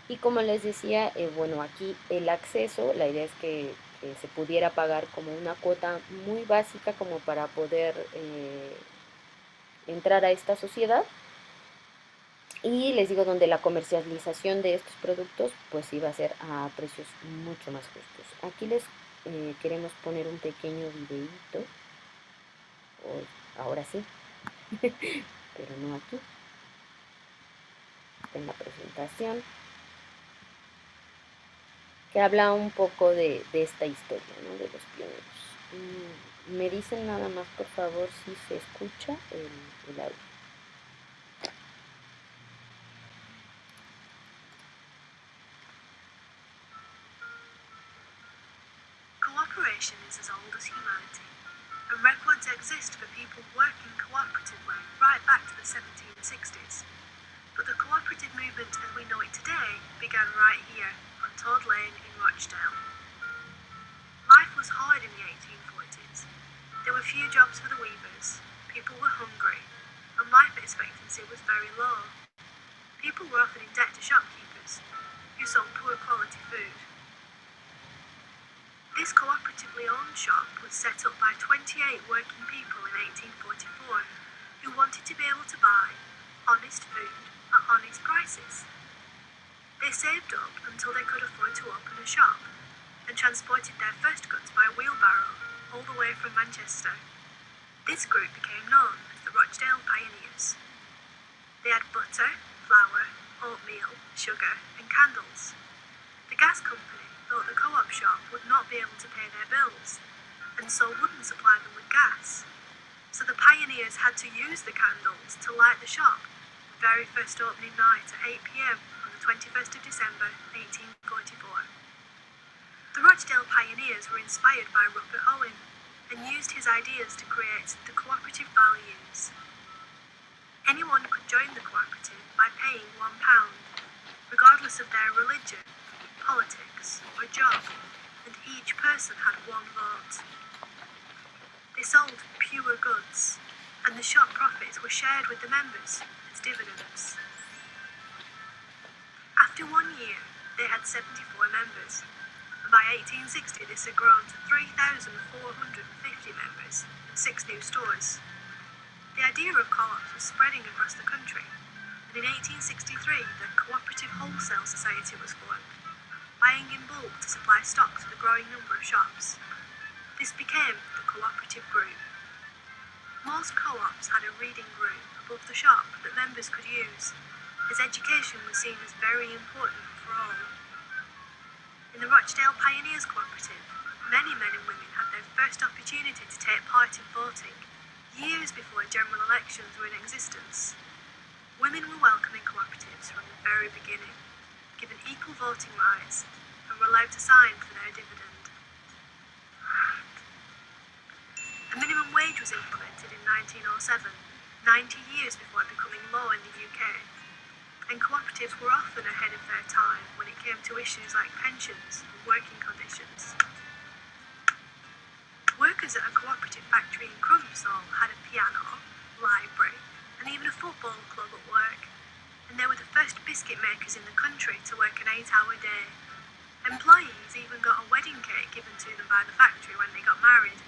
Y como les decía, bueno, aquí el acceso, la idea es que se pudiera pagar como una cuota muy básica como para poder entrar a esta sociedad. Y les digo, donde la comercialización de estos productos pues iba a ser a precios mucho más justos. Aquí les queremos poner un pequeño videíto, ahora sí, pero no aquí, en la presentación, que habla un poco de esta historia, ¿no? De los pioneros. Me dicen nada más, por favor, si se escucha el audio. Cooperation is as old as humanity, and records exist for people working cooperatively right back to the 1760s. But the cooperative movement as we know it today began right here on Todd Lane in Rochdale. Life was hard in the 1840s. There were few jobs for the weavers, people were hungry, and life expectancy was very low. People were often in debt to shopkeepers, who sold poor quality food. This cooperatively owned shop was set up by 28 working people in 1844 who wanted to be able to buy honest food at honest prices. They saved up until they could afford to open a shop and transported their first goods by wheelbarrow all the way from Manchester. This group became known as the Rochdale Pioneers. They had butter, flour, oatmeal, sugar and candles. The gas company thought the co-op shop would not be able to pay their bills and so wouldn't supply them with gas. So the pioneers had to use the candles to light the shop the very first opening night at 8 p.m. on the 21st of December 1844. The Rochdale Pioneers were inspired by Rupert Owen and used his ideas to create the cooperative values. Anyone could join the cooperative by paying £1. regardless of their religion, politics, or job, and each person had one vote. They sold pure goods, and the shop profits were shared with the members as dividends. After 1 year, they had 74 members, and by 1860 this had grown to 3,450 members and 6 new stores. The idea of co-ops was spreading across the country, and in 1863 the Cooperative Wholesale Society was formed, buying in bulk to supply stock to the growing number of shops. This became the Cooperative Group. Most co-ops had a reading room above the shop that members could use, as education was seen as very important for all. In the Rochdale Pioneers Cooperative, many men and women had their first opportunity to take part in voting, years before general elections were in existence. Women were welcome in cooperatives from the very beginning, given equal voting rights, and were allowed to sign for their dividend. A minimum wage was implemented in 1907, 90 years before becoming law in the UK, and cooperatives were often ahead of their time when it came to issues like pensions and working conditions. Workers at a cooperative factory in Crumpsall had a piano, library, and even a football club at work, and they were the first biscuit makers in the country to work an 8-hour day. Employees even got a wedding cake given to them by the factory when they got married.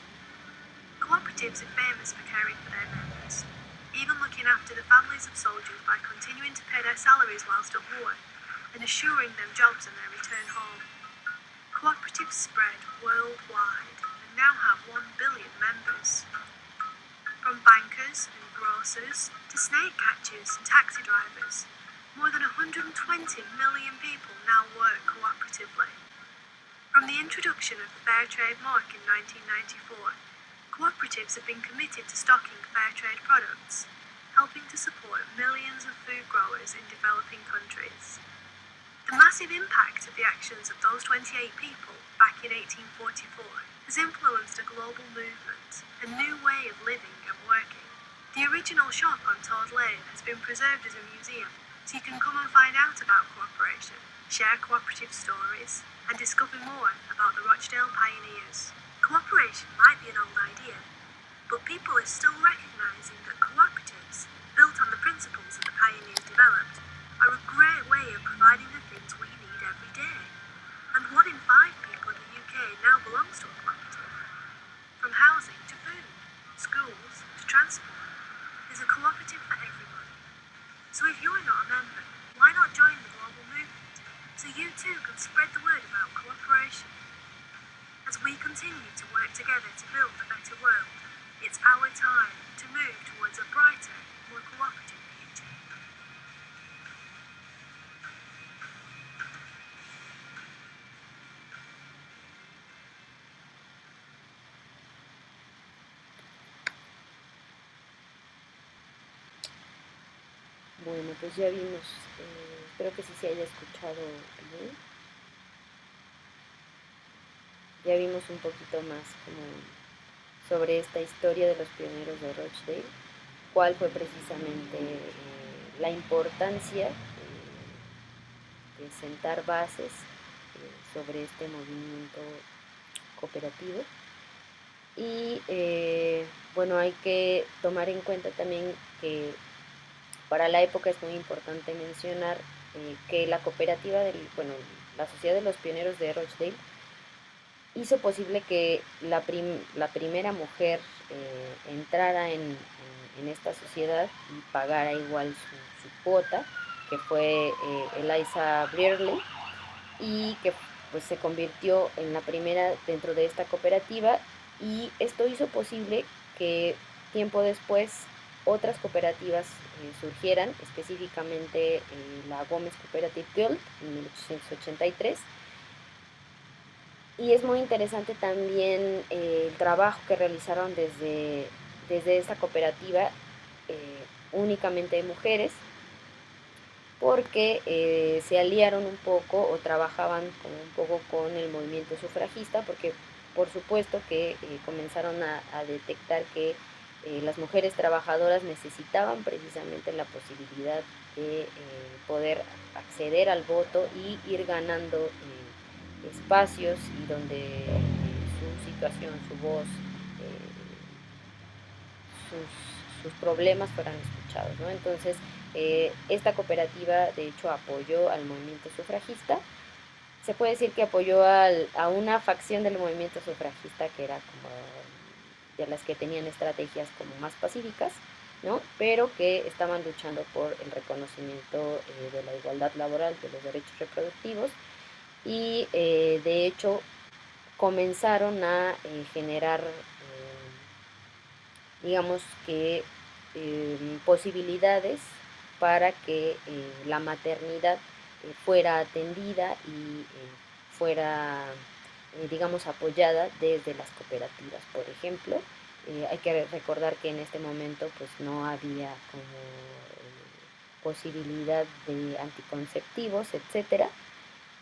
Cooperatives are famous for caring for their members, even looking after the families of soldiers by continuing to pay their salaries whilst at war and assuring them jobs on their return home. Cooperatives spread worldwide and now have 1 billion members. From bankers and grocers to snake catchers and taxi drivers, more than 120 million people now work cooperatively. From the introduction of the Fair Trade Mark in 1994, cooperatives have been committed to stocking fair trade products, helping to support millions of food growers in developing countries. The massive impact of the actions of those 28 people back in 1844 has influenced a global movement, a new way of living and working. The original shop on Toad Lane has been preserved as a museum, so you can come and find out about cooperation, share cooperative stories, and discover more about the Rochdale Pioneers. Cooperation might be an old idea, but people are still recognising that cooperatives, built on the principles that the pioneers developed, are a great way of providing the things we need every day. And 1 in 5 people in the UK now belongs to a cooperative. From housing to food, schools to transport, there's a cooperative for everybody. So if you're not a member, why not join the global movement, so you too can spread the word about cooperation? As we continue to work together to build a better world, it's our time to move towards a brighter, more cooperative future. Bueno, pues ya vimos, espero que sí se haya escuchado bien. Ya vimos un poquito más como sobre esta historia de los pioneros de Rochdale, cuál fue precisamente la importancia de sentar bases sobre este movimiento cooperativo. Y bueno, hay que tomar en cuenta también que para la época es muy importante mencionar que la cooperativa la Sociedad de los Pioneros de Rochdale hizo posible que la primera mujer entrara en esta sociedad y pagara igual su cuota, que fue Eliza Brearley, y que pues se convirtió en la primera dentro de esta cooperativa, y esto hizo posible que tiempo después otras cooperativas surgieran, específicamente la Gómez Cooperative Guild en 1883. Y es muy interesante también el trabajo que realizaron desde esta cooperativa, únicamente de mujeres, porque se aliaron un poco o trabajaban un poco con el movimiento sufragista, porque por supuesto que comenzaron a detectar que las mujeres trabajadoras necesitaban precisamente la posibilidad de poder acceder al voto y ir ganando espacios y donde su situación, su voz, sus problemas fueran escuchados, ¿no? Entonces, esta cooperativa, de hecho, apoyó al movimiento sufragista. Se puede decir que apoyó a una facción del movimiento sufragista que era como de las que tenían estrategias como más pacíficas, ¿no? Pero que estaban luchando por el reconocimiento de la igualdad laboral, de los derechos reproductivos, y de hecho comenzaron a generar, digamos que, posibilidades para que la maternidad fuera atendida y fuera, digamos, apoyada desde las cooperativas, por ejemplo. Hay que recordar que en este momento pues no había como posibilidad de anticonceptivos, etcétera,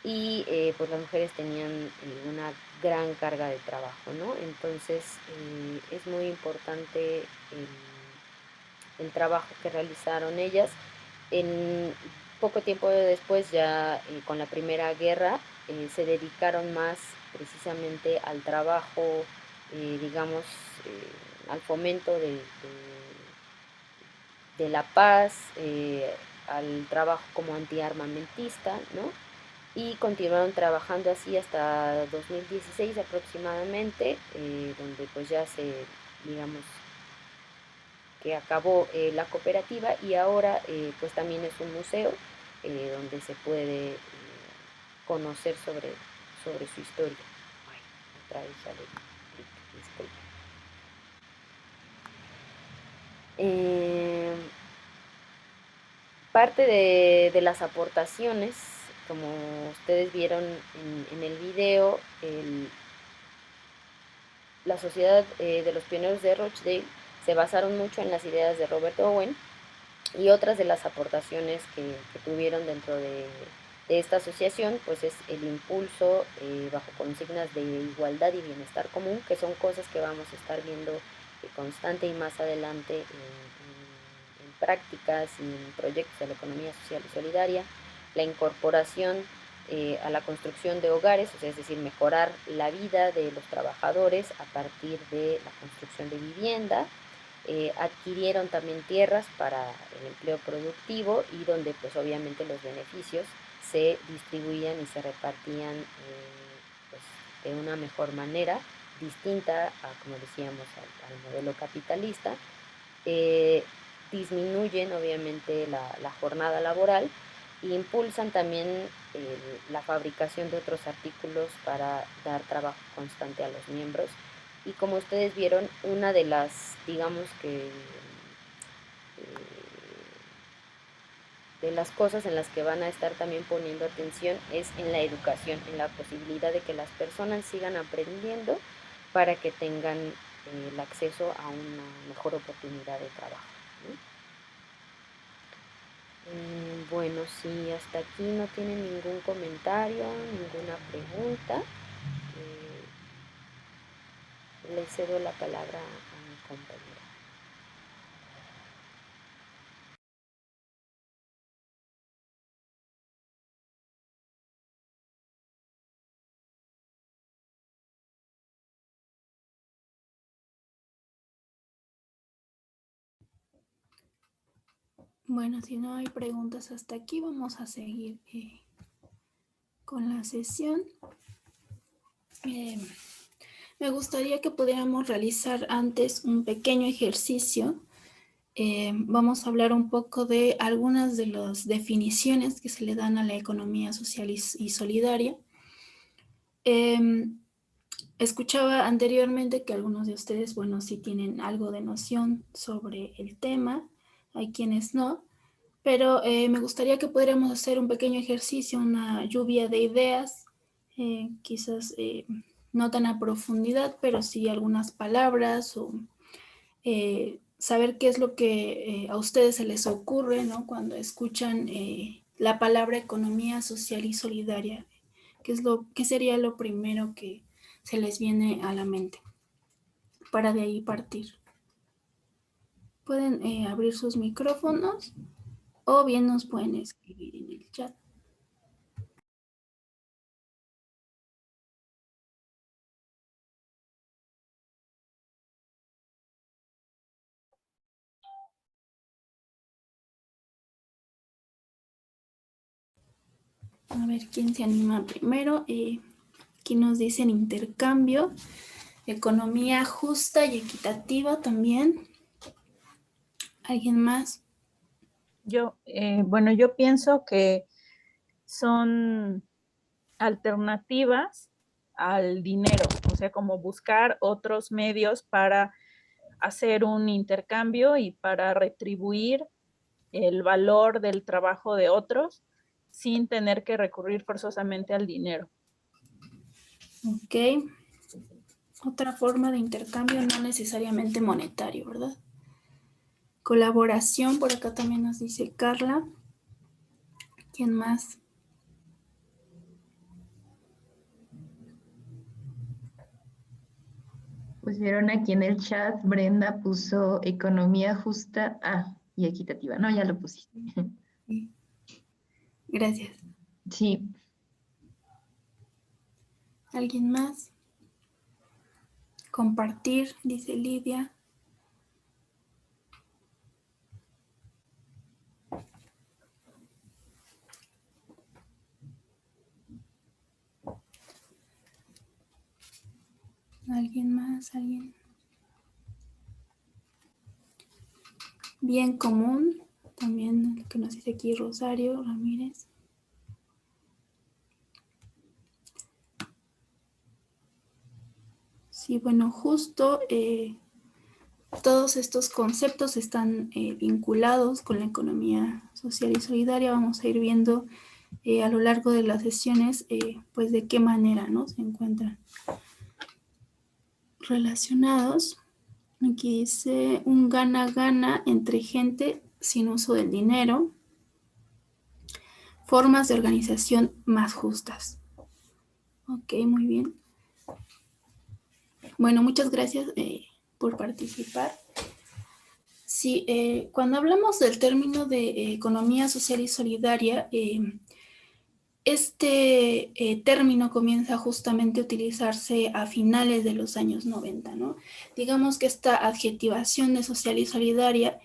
y pues las mujeres tenían una gran carga de trabajo, ¿no? Entonces es muy importante el trabajo que realizaron ellas. En poco tiempo después, ya con la Primera Guerra, se dedicaron más precisamente al trabajo, digamos, al fomento de la paz, al trabajo como antiarmamentista, ¿no? Y continuaron trabajando así hasta 2016 aproximadamente, donde pues ya se, digamos, que acabó la cooperativa, y ahora pues también es un museo donde se puede conocer sobre su historia. Ay, otra vez sale clic, disculpe. Parte de las aportaciones, como ustedes vieron en el video, la Sociedad de los Pioneros de Rochdale se basaron mucho en las ideas de Robert Owen, y otras de las aportaciones que tuvieron dentro de esta asociación pues es el impulso bajo consignas de igualdad y bienestar común, que son cosas que vamos a estar viendo constante y más adelante en prácticas y en proyectos de la economía social y solidaria. La incorporación a la construcción de hogares, o sea, es decir, mejorar la vida de los trabajadores a partir de la construcción de vivienda. Adquirieron también tierras para el empleo productivo, y donde pues obviamente los beneficios se distribuían y se repartían pues, de una mejor manera, distinta a, como decíamos, al modelo capitalista. Disminuyen obviamente la jornada laboral e impulsan también la fabricación de otros artículos para dar trabajo constante a los miembros. Y como ustedes vieron, una de las, digamos que, de las cosas en las que van a estar también poniendo atención es en la educación, en la posibilidad de que las personas sigan aprendiendo para que tengan el acceso a una mejor oportunidad de trabajo, ¿no? Bueno, si hasta aquí no tienen ningún comentario, ninguna pregunta, le cedo la palabra a mi compañera. Bueno, si no hay preguntas hasta aquí, vamos a seguir con la sesión. Me gustaría que pudiéramos realizar antes un pequeño ejercicio. Vamos a hablar un poco de algunas de las definiciones que se le dan a la economía social y solidaria. Escuchaba anteriormente que algunos de ustedes, bueno, sí tienen algo de noción sobre el tema, hay quienes no, pero me gustaría que pudiéramos hacer un pequeño ejercicio, una lluvia de ideas, quizás no tan a profundidad, pero sí algunas palabras o saber qué es lo que a ustedes se les ocurre, ¿no? Cuando escuchan la palabra economía social y solidaria. ¿Qué sería lo primero que se les viene a la mente para de ahí partir? Pueden abrir sus micrófonos o bien nos pueden escribir en el chat. A ver quién se anima primero. Aquí nos dicen intercambio, economía justa y equitativa también. ¿Alguien más? Bueno, yo pienso que son alternativas al dinero, o sea, como buscar otros medios para hacer un intercambio y para retribuir el valor del trabajo de otros sin tener que recurrir forzosamente al dinero. Ok. Otra forma de intercambio no necesariamente monetario, ¿verdad? Colaboración, por acá también nos dice Carla. ¿Quién más? Pusieron aquí en el chat, Brenda puso economía justa y equitativa. No, ya lo pusiste. Gracias. Sí. ¿Alguien más? Compartir, dice Lidia. ¿Alguien más? ¿Alguien? Bien común, también lo que nos dice aquí Rosario Ramírez. Sí, bueno, justo todos estos conceptos están vinculados con la economía social y solidaria. Vamos a ir viendo a lo largo de las sesiones, pues de qué manera, ¿no?, se encuentran relacionados. Aquí dice un gana-gana entre gente sin uso del dinero, formas de organización más justas. Ok, muy bien. Bueno, muchas gracias por participar. Sí, cuando hablamos del término de economía social y solidaria, este término comienza justamente a utilizarse a finales de los años 90, ¿no? Digamos que esta adjetivación de social y solidaria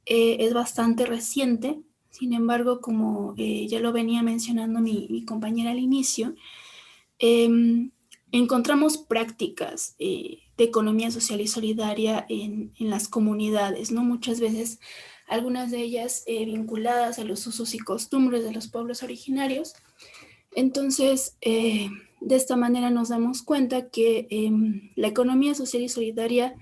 es bastante reciente. Sin embargo, como ya lo venía mencionando mi compañera al inicio, encontramos prácticas de economía social y solidaria en las comunidades, ¿no? Muchas veces, algunas de ellas vinculadas a los usos y costumbres de los pueblos originarios. Entonces, de esta manera nos damos cuenta que la economía social y solidaria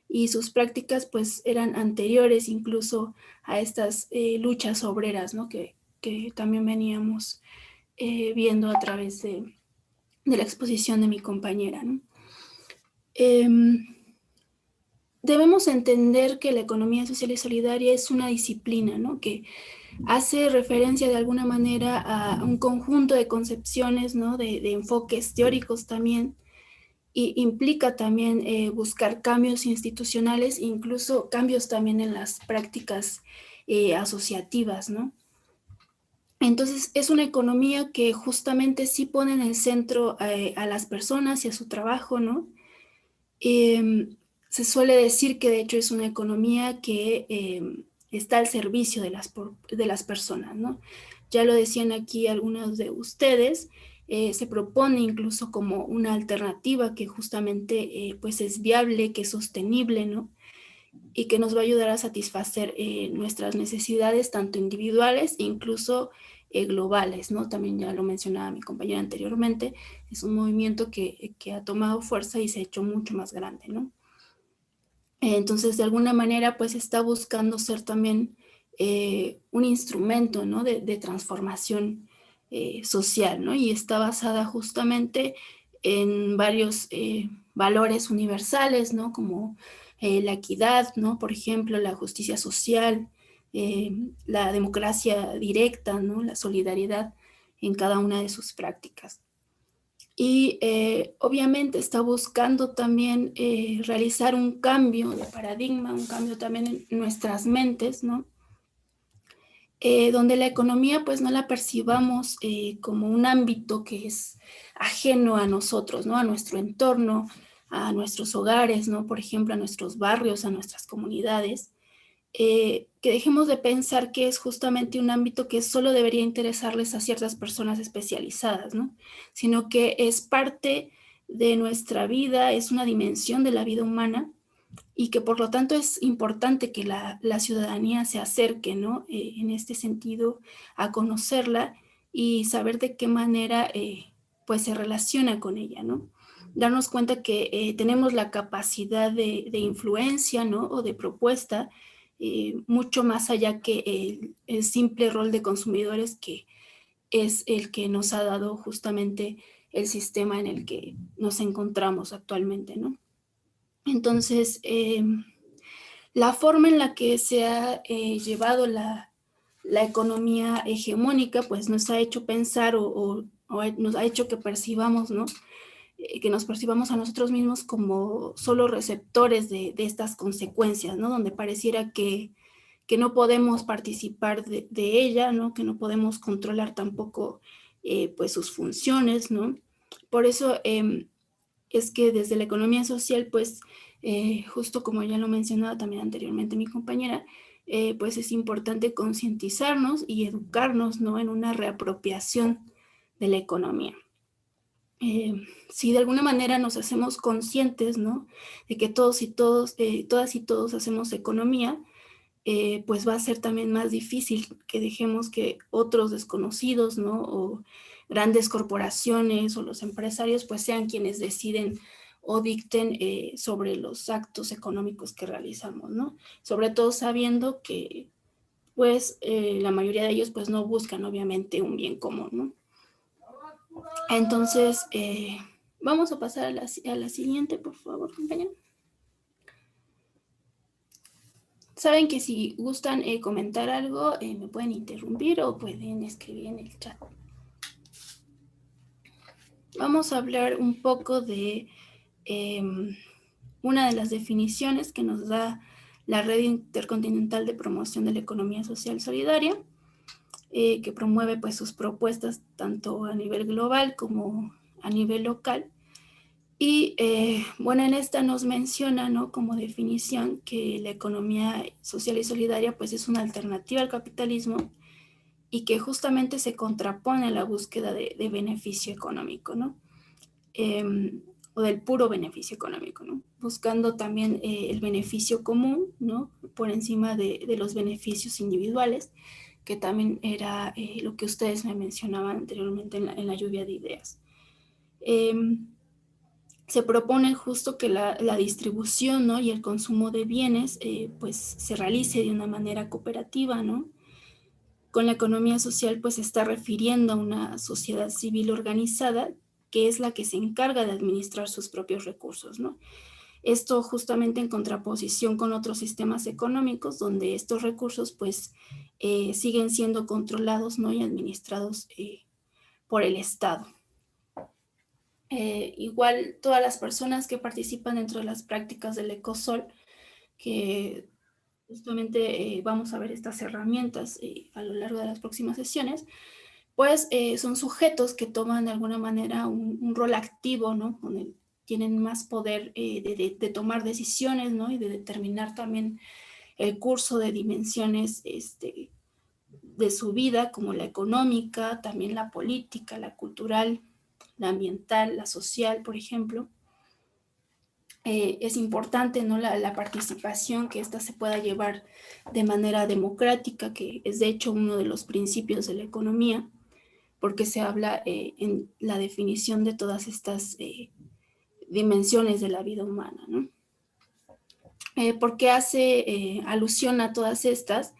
y sus prácticas pues eran anteriores incluso a estas luchas obreras, ¿no?, que también veníamos viendo a través de la exposición de mi compañera, ¿no? Debemos entender que la economía social y solidaria es una disciplina, ¿no?, que hace referencia de alguna manera a un conjunto de concepciones, ¿no?, de enfoques teóricos también, y implica también buscar cambios institucionales, incluso cambios también en las prácticas asociativas, ¿no? Entonces, es una economía que justamente sí pone en el centro a las personas y a su trabajo, ¿no? Se suele decir que de hecho es una economía que está al servicio de las personas, ¿no? Ya lo decían aquí algunos de ustedes, se propone incluso como una alternativa que justamente pues es viable, que es sostenible, ¿no?, y que nos va a ayudar a satisfacer nuestras necesidades tanto individuales e incluso globales, ¿no? También ya lo mencionaba mi compañera anteriormente, es un movimiento que ha tomado fuerza y se ha hecho mucho más grande, ¿no? Entonces, de alguna manera, pues está buscando ser también un instrumento, ¿no?, de transformación social, ¿no? Y está basada justamente en varios valores universales, ¿no?, como la equidad, ¿no?, por ejemplo, la justicia social, la democracia directa, ¿no?, la solidaridad en cada una de sus prácticas. Y obviamente está buscando también realizar un cambio de paradigma, un cambio también en nuestras mentes, ¿no? donde la economía pues no la percibamos como un ámbito que es ajeno a nosotros, ¿no? A nuestro entorno, a nuestros hogares, ¿no? Por ejemplo, a nuestros barrios, a nuestras comunidades. Que dejemos de pensar que es justamente un ámbito que solo debería interesarles a ciertas personas especializadas, ¿no? Sino que es parte de nuestra vida, es una dimensión de la vida humana y que por lo tanto es importante que la ciudadanía se acerque, ¿no? En este sentido, a conocerla y saber de qué manera pues se relaciona con ella, ¿no? Darnos cuenta que tenemos la capacidad de influencia, ¿no? O de propuesta, mucho más allá que el simple rol de consumidores que es el que nos ha dado justamente el sistema en el que nos encontramos actualmente, ¿no? Entonces, la forma en la que se ha llevado la economía hegemónica, pues nos ha hecho pensar o nos ha hecho que percibamos, ¿no? Que nos percibamos a nosotros mismos como solo receptores de estas consecuencias, ¿no? Donde pareciera que no podemos participar de ella, ¿no? Que no podemos controlar tampoco pues sus funciones, ¿no? Por eso es que desde la economía social, pues justo como ya lo mencionaba también anteriormente mi compañera, pues es importante concientizarnos y educarnos, ¿no? En una reapropiación de la economía. Si de alguna manera nos hacemos conscientes, ¿no? De que todos y todas y todos hacemos economía, pues va a ser también más difícil que dejemos que otros desconocidos, ¿no? O grandes corporaciones o los empresarios, pues sean quienes deciden o dicten sobre los actos económicos que realizamos, ¿no? Sobre todo sabiendo que, pues, la mayoría de ellos, pues, no buscan, obviamente, un bien común, ¿no? Entonces, vamos a pasar a la siguiente, por favor, compañero. Saben que si gustan comentar algo, me pueden interrumpir o pueden escribir en el chat. Vamos a hablar un poco de una de las definiciones que nos da la Red Intercontinental de Promoción de la Economía Social Solidaria, que promueve pues, sus propuestas tanto a nivel global como a nivel local. Y bueno, en esta nos menciona, ¿no? Como definición que la economía social y solidaria pues es una alternativa al capitalismo y que justamente se contrapone a la búsqueda de beneficio económico, ¿no? O del puro beneficio económico, ¿no? Buscando también el beneficio común, ¿no? Por encima de los beneficios individuales, que también era lo que ustedes me mencionaban anteriormente en la lluvia de ideas. Se propone justo que la distribución, ¿no? Y el consumo de bienes pues se realice de una manera cooperativa, ¿no? Con la economía social pues se está refiriendo a una sociedad civil organizada que es la que se encarga de administrar sus propios recursos, ¿no? Esto justamente en contraposición con otros sistemas económicos donde estos recursos pues siguen siendo controlados, ¿no? Y administrados por el Estado. Igual todas las personas que participan dentro de las prácticas del Ecosol, que justamente vamos a ver estas herramientas a lo largo de las próximas sesiones, pues son sujetos que toman de alguna manera un rol activo, ¿no? Donde tienen más poder de tomar decisiones, ¿no? Y de determinar también el curso de dimensiones de su vida, como la económica, también la política, la cultural, la ambiental, la social, por ejemplo. Es importante, ¿no? la participación, que ésta se pueda llevar de manera democrática, que es de hecho uno de los principios de la economía, porque se habla en la definición de todas estas dimensiones de la vida humana, ¿no? ¿Por qué hace alusión a todas estas?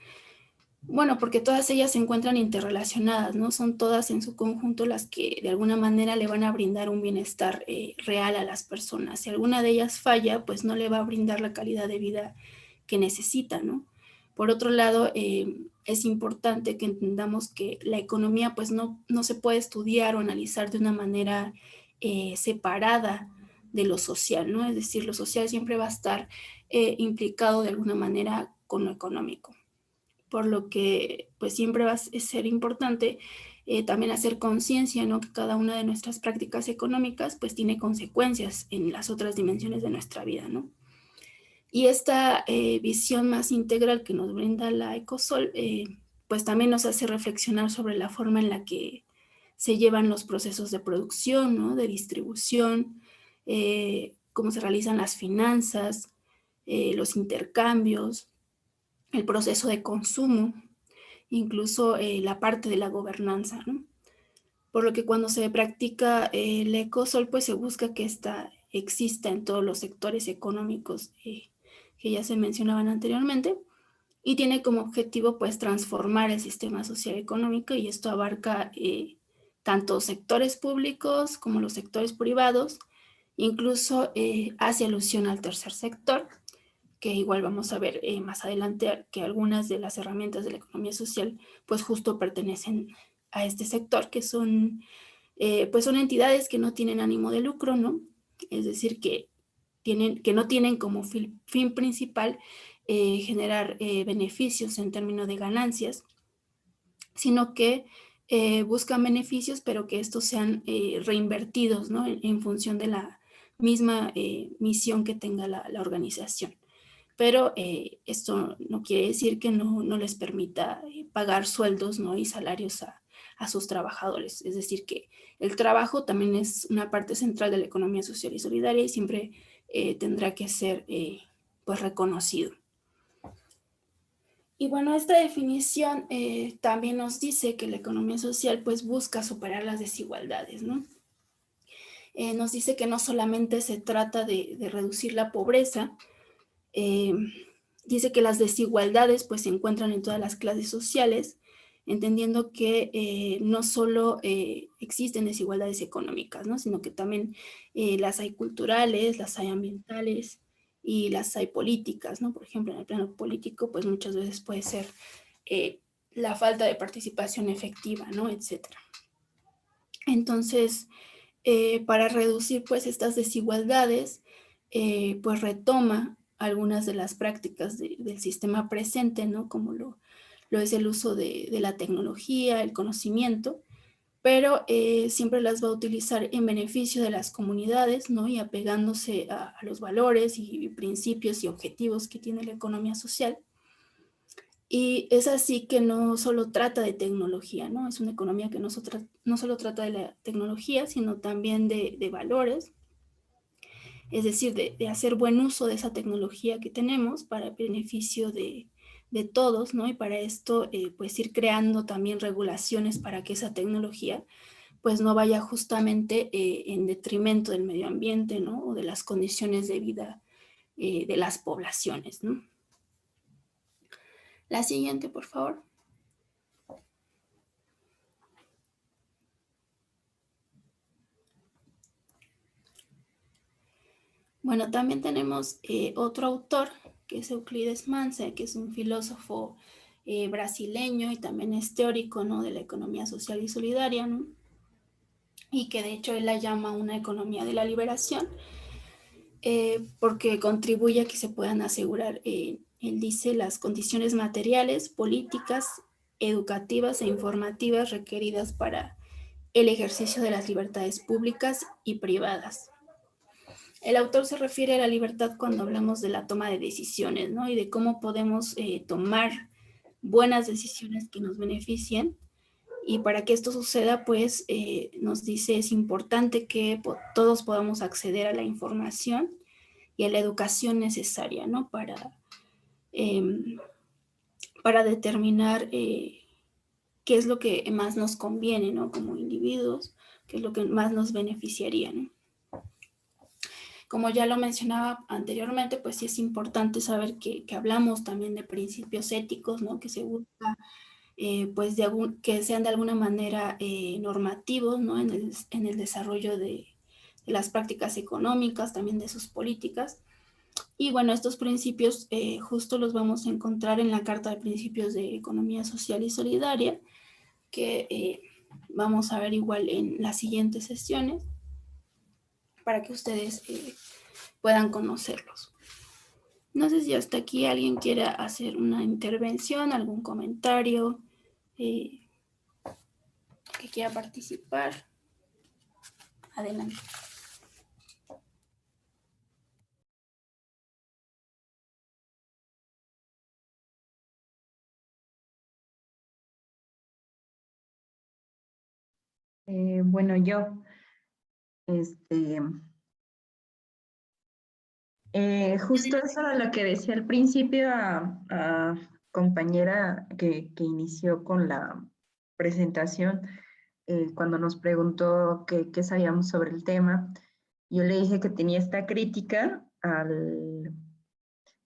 Bueno, porque todas ellas se encuentran interrelacionadas, ¿no? Son todas en su conjunto las que de alguna manera le van a brindar un bienestar real a las personas. Si alguna de ellas falla, pues no le va a brindar la calidad de vida que necesita, ¿no? Por otro lado, es importante que entendamos que la economía pues no se puede estudiar o analizar de una manera separada de lo social, ¿no? Es decir, lo social siempre va a estar implicado de alguna manera con lo económico. por lo que pues siempre va a ser importante también hacer conciencia, ¿no? Que cada una de nuestras prácticas económicas pues tiene consecuencias en las otras dimensiones de nuestra vida, ¿no? Y esta visión más integral que nos brinda la Ecosol, pues también nos hace reflexionar sobre la forma en la que se llevan los procesos de producción, ¿no? De distribución, cómo se realizan las finanzas, los intercambios, el proceso de consumo, incluso la parte de la gobernanza, ¿no? Por lo que cuando se practica el Ecosol, pues se busca que esta exista en todos los sectores económicos que ya se mencionaban anteriormente, y tiene como objetivo pues transformar el sistema social económico, y esto abarca tanto sectores públicos como los sectores privados, incluso hace alusión al tercer sector, que igual vamos a ver más adelante que algunas de las herramientas de la economía social pues justo pertenecen a este sector, que son pues son entidades que no tienen ánimo de lucro, ¿no? Es decir, que no tienen como fin principal generar beneficios en términos de ganancias, sino que buscan beneficios, pero que estos sean reinvertidos, ¿no? En función de la misma misión que tenga la organización. Pero esto no quiere decir que no les permita pagar sueldos, ¿no? Y salarios a sus trabajadores. Es decir, que el trabajo también es una parte central de la economía social y solidaria, y siempre tendrá que ser pues reconocido. Y bueno, esta definición también nos dice que la economía social pues busca superar las desigualdades, ¿no? Nos dice que no solamente se trata de reducir la pobreza, dice que las desigualdades pues se encuentran en todas las clases sociales, entendiendo que no solo existen desigualdades económicas, ¿no? Sino que también las hay culturales, las hay ambientales y las hay políticas, ¿no? Por ejemplo, en el plano político pues muchas veces puede ser la falta de participación efectiva, ¿no? Etcétera. Entonces, para reducir pues estas desigualdades, pues retoma algunas de las prácticas del sistema presente, ¿no? Como lo es el uso de la tecnología, el conocimiento, pero siempre las va a utilizar en beneficio de las comunidades, ¿no? Y apegándose a los valores y principios y objetivos que tiene la economía social. Y es así que no solo trata de tecnología, ¿no? Es una economía que no solo trata de la tecnología, sino también de valores, es decir, de hacer buen uso de esa tecnología que tenemos para el beneficio de todos, ¿no? Y para esto, pues ir creando también regulaciones para que esa tecnología pues no vaya justamente en detrimento del medio ambiente, ¿no? O de las condiciones de vida de las poblaciones, ¿no? La siguiente, por favor. Bueno, también tenemos otro autor, que es Euclides Manse, que es un filósofo brasileño y también es teórico, ¿no? De la economía social y solidaria, ¿no? Y que de hecho él la llama una economía de la liberación, porque contribuye a que se puedan asegurar, él dice, las condiciones materiales, políticas, educativas e informativas requeridas para el ejercicio de las libertades públicas y privadas. El autor se refiere a la libertad cuando hablamos de la toma de decisiones, ¿no? Y de cómo podemos tomar buenas decisiones que nos beneficien. Y para que esto suceda, pues nos dice es importante que todos podamos acceder a la información y a la educación necesaria, ¿no? Para determinar qué es lo que más nos conviene, ¿no? Como individuos, qué es lo que más nos beneficiaría, ¿no? Como ya lo mencionaba anteriormente, pues sí es importante saber que hablamos también de principios éticos, ¿no? Que se busca pues que sean de alguna manera normativos, ¿no? En el desarrollo de las prácticas económicas, también de sus políticas. Y bueno, estos principios justo los vamos a encontrar en la Carta de Principios de Economía Social y Solidaria, que vamos a ver igual en las siguientes sesiones, para que ustedes puedan conocerlos. No sé si hasta aquí alguien quiera hacer una intervención, algún comentario, que quiera participar. Adelante. Bueno, yo, este, justo eso era lo que decía al principio a compañera que inició con la presentación, cuando nos preguntó qué sabíamos sobre el tema. Yo le dije que tenía esta crítica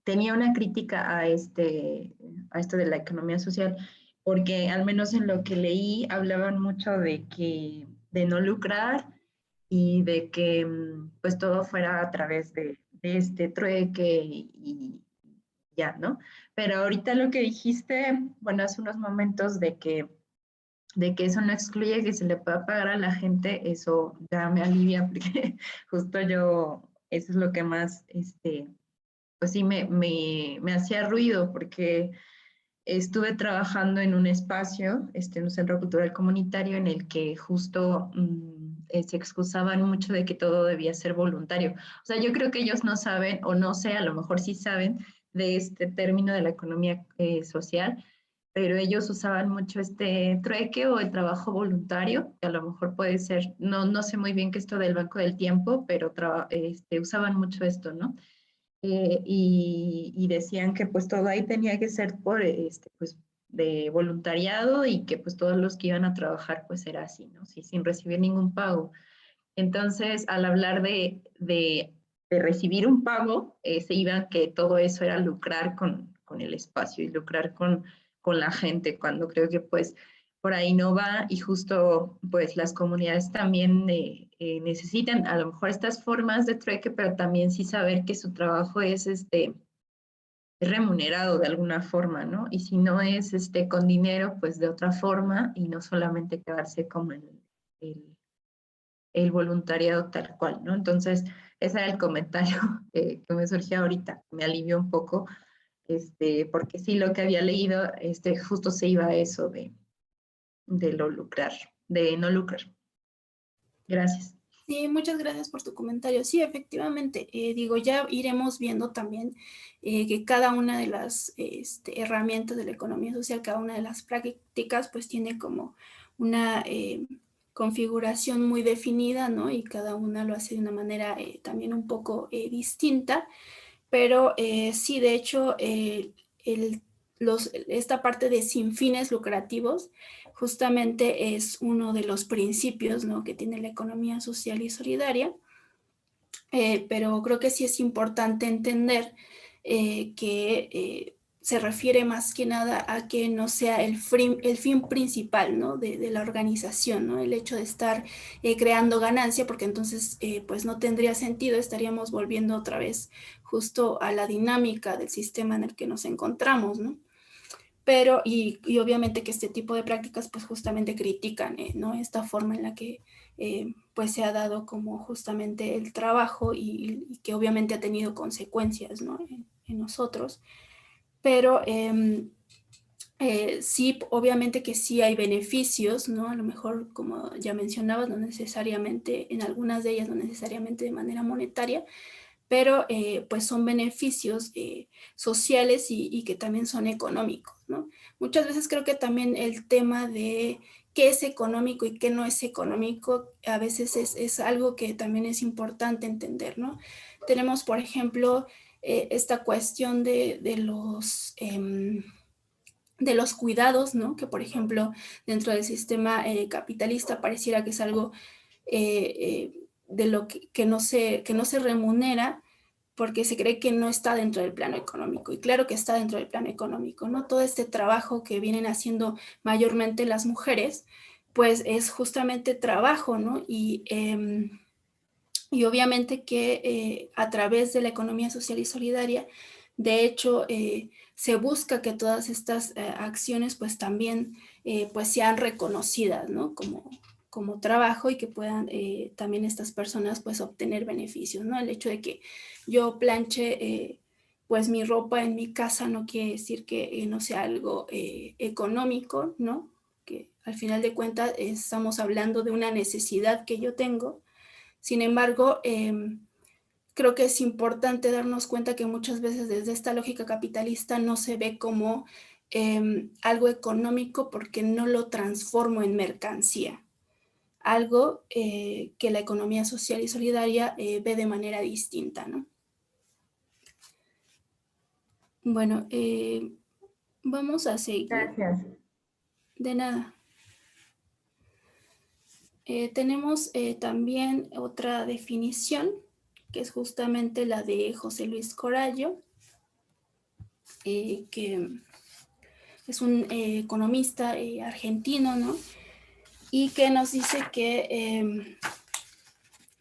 tenía una crítica a esto de la economía social, porque al menos en lo que leí hablaban mucho de no lucrar y de que pues todo fuera a través de este trueque y ya, ¿no? Pero ahorita lo que dijiste, bueno, hace unos momentos de que eso no excluye que se le pueda pagar a la gente, eso ya me alivia porque justo yo, eso es lo que más, pues sí me hacía ruido porque estuve trabajando en un espacio, en un centro cultural comunitario en el que justo se excusaban mucho de que todo debía ser voluntario. O sea, yo creo que ellos no saben, o no sé, a lo mejor sí saben de este término de la economía social, pero ellos usaban mucho este trueque o el trabajo voluntario, que a lo mejor puede ser, no sé muy bien qué es esto del banco del tiempo, pero usaban mucho esto, ¿no? Y decían que pues todo ahí tenía que ser por pues de voluntariado y que pues todos los que iban a trabajar pues era así, ¿no? Sí, sin recibir ningún pago. Entonces, al hablar de recibir un pago, se iban que todo eso era lucrar con el espacio y lucrar con la gente, cuando creo que pues por ahí no va y justo pues las comunidades también necesitan a lo mejor estas formas de trueque, pero también sí saber que su trabajo es remunerado de alguna forma, ¿no? Y si no es con dinero, pues de otra forma y no solamente quedarse como en el voluntariado tal cual, ¿no? Entonces, ese era el comentario que me surgió ahorita, me alivió un poco, porque sí, lo que había leído, justo se iba a eso de lo lucrar, de no lucrar. Gracias. Sí, muchas gracias por tu comentario. Sí, efectivamente, digo, ya iremos viendo también que cada una de las herramientas de la economía social, cada una de las prácticas, pues tiene como una configuración muy definida, ¿no? Y cada una lo hace de una manera también un poco distinta, pero sí, de hecho, esta parte de sin fines lucrativos justamente es uno de los principios, ¿no?, que tiene la economía social y solidaria, pero creo que sí es importante entender que se refiere más que nada a que no sea el fin principal, ¿no?, de la organización, ¿no?, el hecho de estar creando ganancia, porque entonces pues no tendría sentido, estaríamos volviendo otra vez justo a la dinámica del sistema en el que nos encontramos, ¿no? Pero, y obviamente que este tipo de prácticas pues justamente critican, ¿no?, esta forma en la que pues se ha dado como justamente el trabajo y que obviamente ha tenido consecuencias, ¿no?, en nosotros. Pero sí, obviamente que sí hay beneficios, ¿no? A lo mejor, como ya mencionabas, no necesariamente, en algunas de ellas no necesariamente de manera monetaria, pero pues son beneficios sociales y que también son económicos, ¿no? Muchas veces creo que también el tema de qué es económico y qué no es económico, a veces es algo que también es importante entender, ¿no? Tenemos, por ejemplo, esta cuestión de los cuidados, ¿no? Que, por ejemplo, dentro del sistema capitalista pareciera que es algo de lo que no se remunera porque se cree que no está dentro del plano económico. Y claro que está dentro del plano económico, ¿no? Todo este trabajo que vienen haciendo mayormente las mujeres, pues es justamente trabajo, ¿no? Y obviamente que a través de la economía social y solidaria, de hecho, se busca que todas estas acciones pues también pues sean reconocidas, ¿no?, como trabajo y que puedan también estas personas pues obtener beneficios, ¿no? El hecho de que yo planche pues mi ropa en mi casa no quiere decir que no sea algo económico, ¿no? Que al final de cuentas estamos hablando de una necesidad que yo tengo. Sin embargo, creo que es importante darnos cuenta que muchas veces desde esta lógica capitalista no se ve como algo económico porque no lo transformo en mercancía. Algo que la economía social y solidaria ve de manera distinta, ¿no? Bueno, vamos a seguir. Gracias. De nada. Tenemos también otra definición, que es justamente la de José Luis Corallo, que es un economista argentino, ¿no? Y que nos dice que,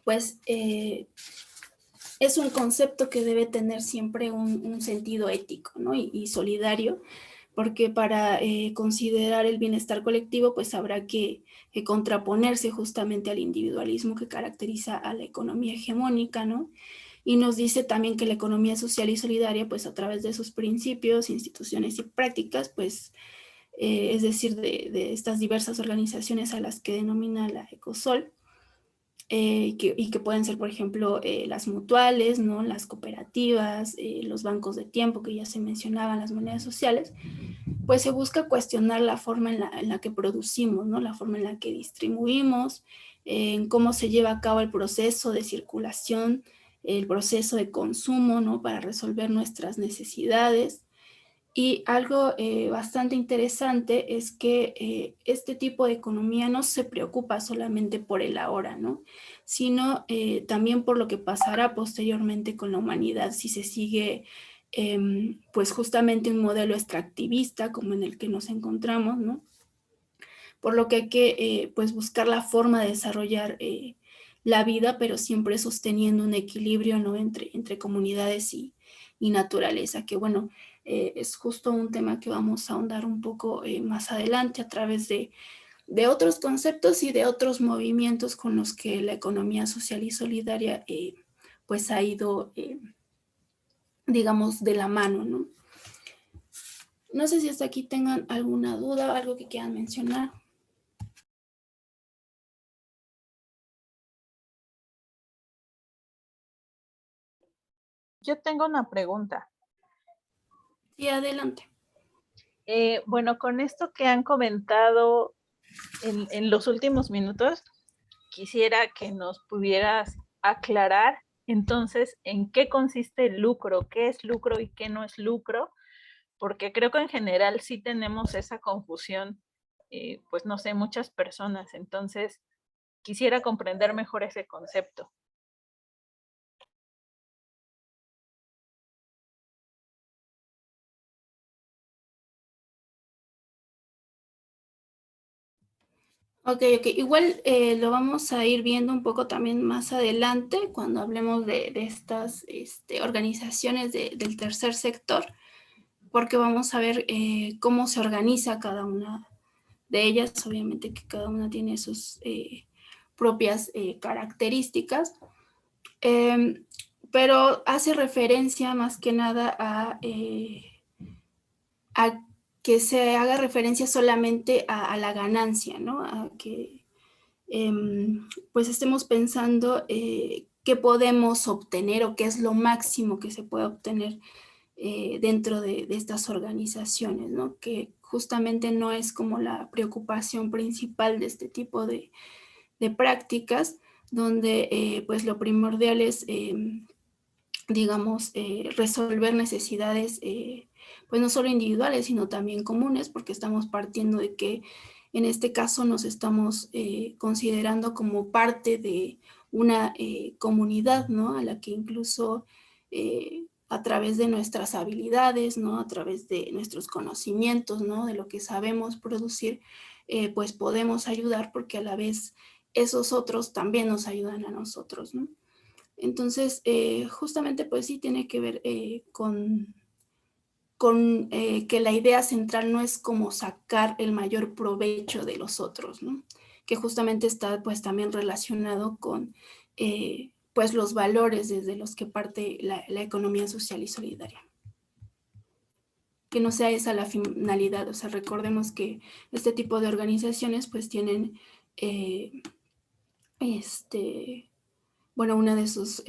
pues, es un concepto que debe tener siempre un sentido ético, ¿no? Y solidario, porque para considerar el bienestar colectivo, pues habrá que contraponerse justamente al individualismo que caracteriza a la economía hegemónica, ¿no? Y nos dice también que la economía social y solidaria, pues a través de sus principios, instituciones y prácticas, pues, es decir, de estas diversas organizaciones a las que denomina la Ecosol, y que pueden ser, por ejemplo, las mutuales, ¿no? Las cooperativas, los bancos de tiempo que ya se mencionaban, las monedas sociales, pues se busca cuestionar la forma en la que producimos, ¿no? La forma en la que distribuimos, en cómo se lleva a cabo el proceso de circulación, el proceso de consumo, ¿no? Para resolver nuestras necesidades. Y algo bastante interesante es que este tipo de economía no se preocupa solamente por el ahora, ¿no? Sino también por lo que pasará posteriormente con la humanidad si se sigue pues justamente un modelo extractivista como en el que nos encontramos, ¿no? Por lo que hay que pues buscar la forma de desarrollar la vida, pero siempre sosteniendo un equilibrio, ¿no? entre comunidades y naturaleza, que bueno, es justo un tema que vamos a ahondar un poco más adelante a través de otros conceptos y de otros movimientos con los que la economía social y solidaria pues ha ido, digamos, de la mano, ¿no? No sé si hasta aquí tengan alguna duda o algo que quieran mencionar. Yo tengo una pregunta. Sí, adelante. Bueno, con esto que han comentado en los últimos minutos, quisiera que nos pudieras aclarar entonces en qué consiste el lucro, qué es lucro y qué no es lucro, porque creo que en general sí tenemos esa confusión, pues no sé, muchas personas, entonces quisiera comprender mejor ese concepto. Ok. Igual lo vamos a ir viendo un poco también más adelante cuando hablemos de estas organizaciones del tercer sector, porque vamos a ver cómo se organiza cada una de ellas. Obviamente que cada una tiene sus propias características, pero hace referencia más que nada a que se haga referencia solamente a la ganancia, ¿no? A que pues estemos pensando qué podemos obtener o qué es lo máximo que se puede obtener dentro de estas organizaciones, ¿no? Que justamente no es como la preocupación principal de este tipo de prácticas, donde pues lo primordial es, digamos, resolver necesidades pues no solo individuales, sino también comunes, porque estamos partiendo de que en este caso nos estamos considerando como parte de una comunidad, ¿no? A la que incluso a través de nuestras habilidades, ¿no? A través de nuestros conocimientos, ¿no? De lo que sabemos producir, pues podemos ayudar, porque a la vez esos otros también nos ayudan a nosotros, ¿no? Entonces, justamente pues sí tiene que ver con que la idea central no es como sacar el mayor provecho de los otros, ¿no? Que justamente está pues también relacionado con pues los valores desde los que parte la economía social y solidaria. que no sea esa la finalidad. O sea, recordemos que este tipo de organizaciones pues tienen, bueno, una de sus,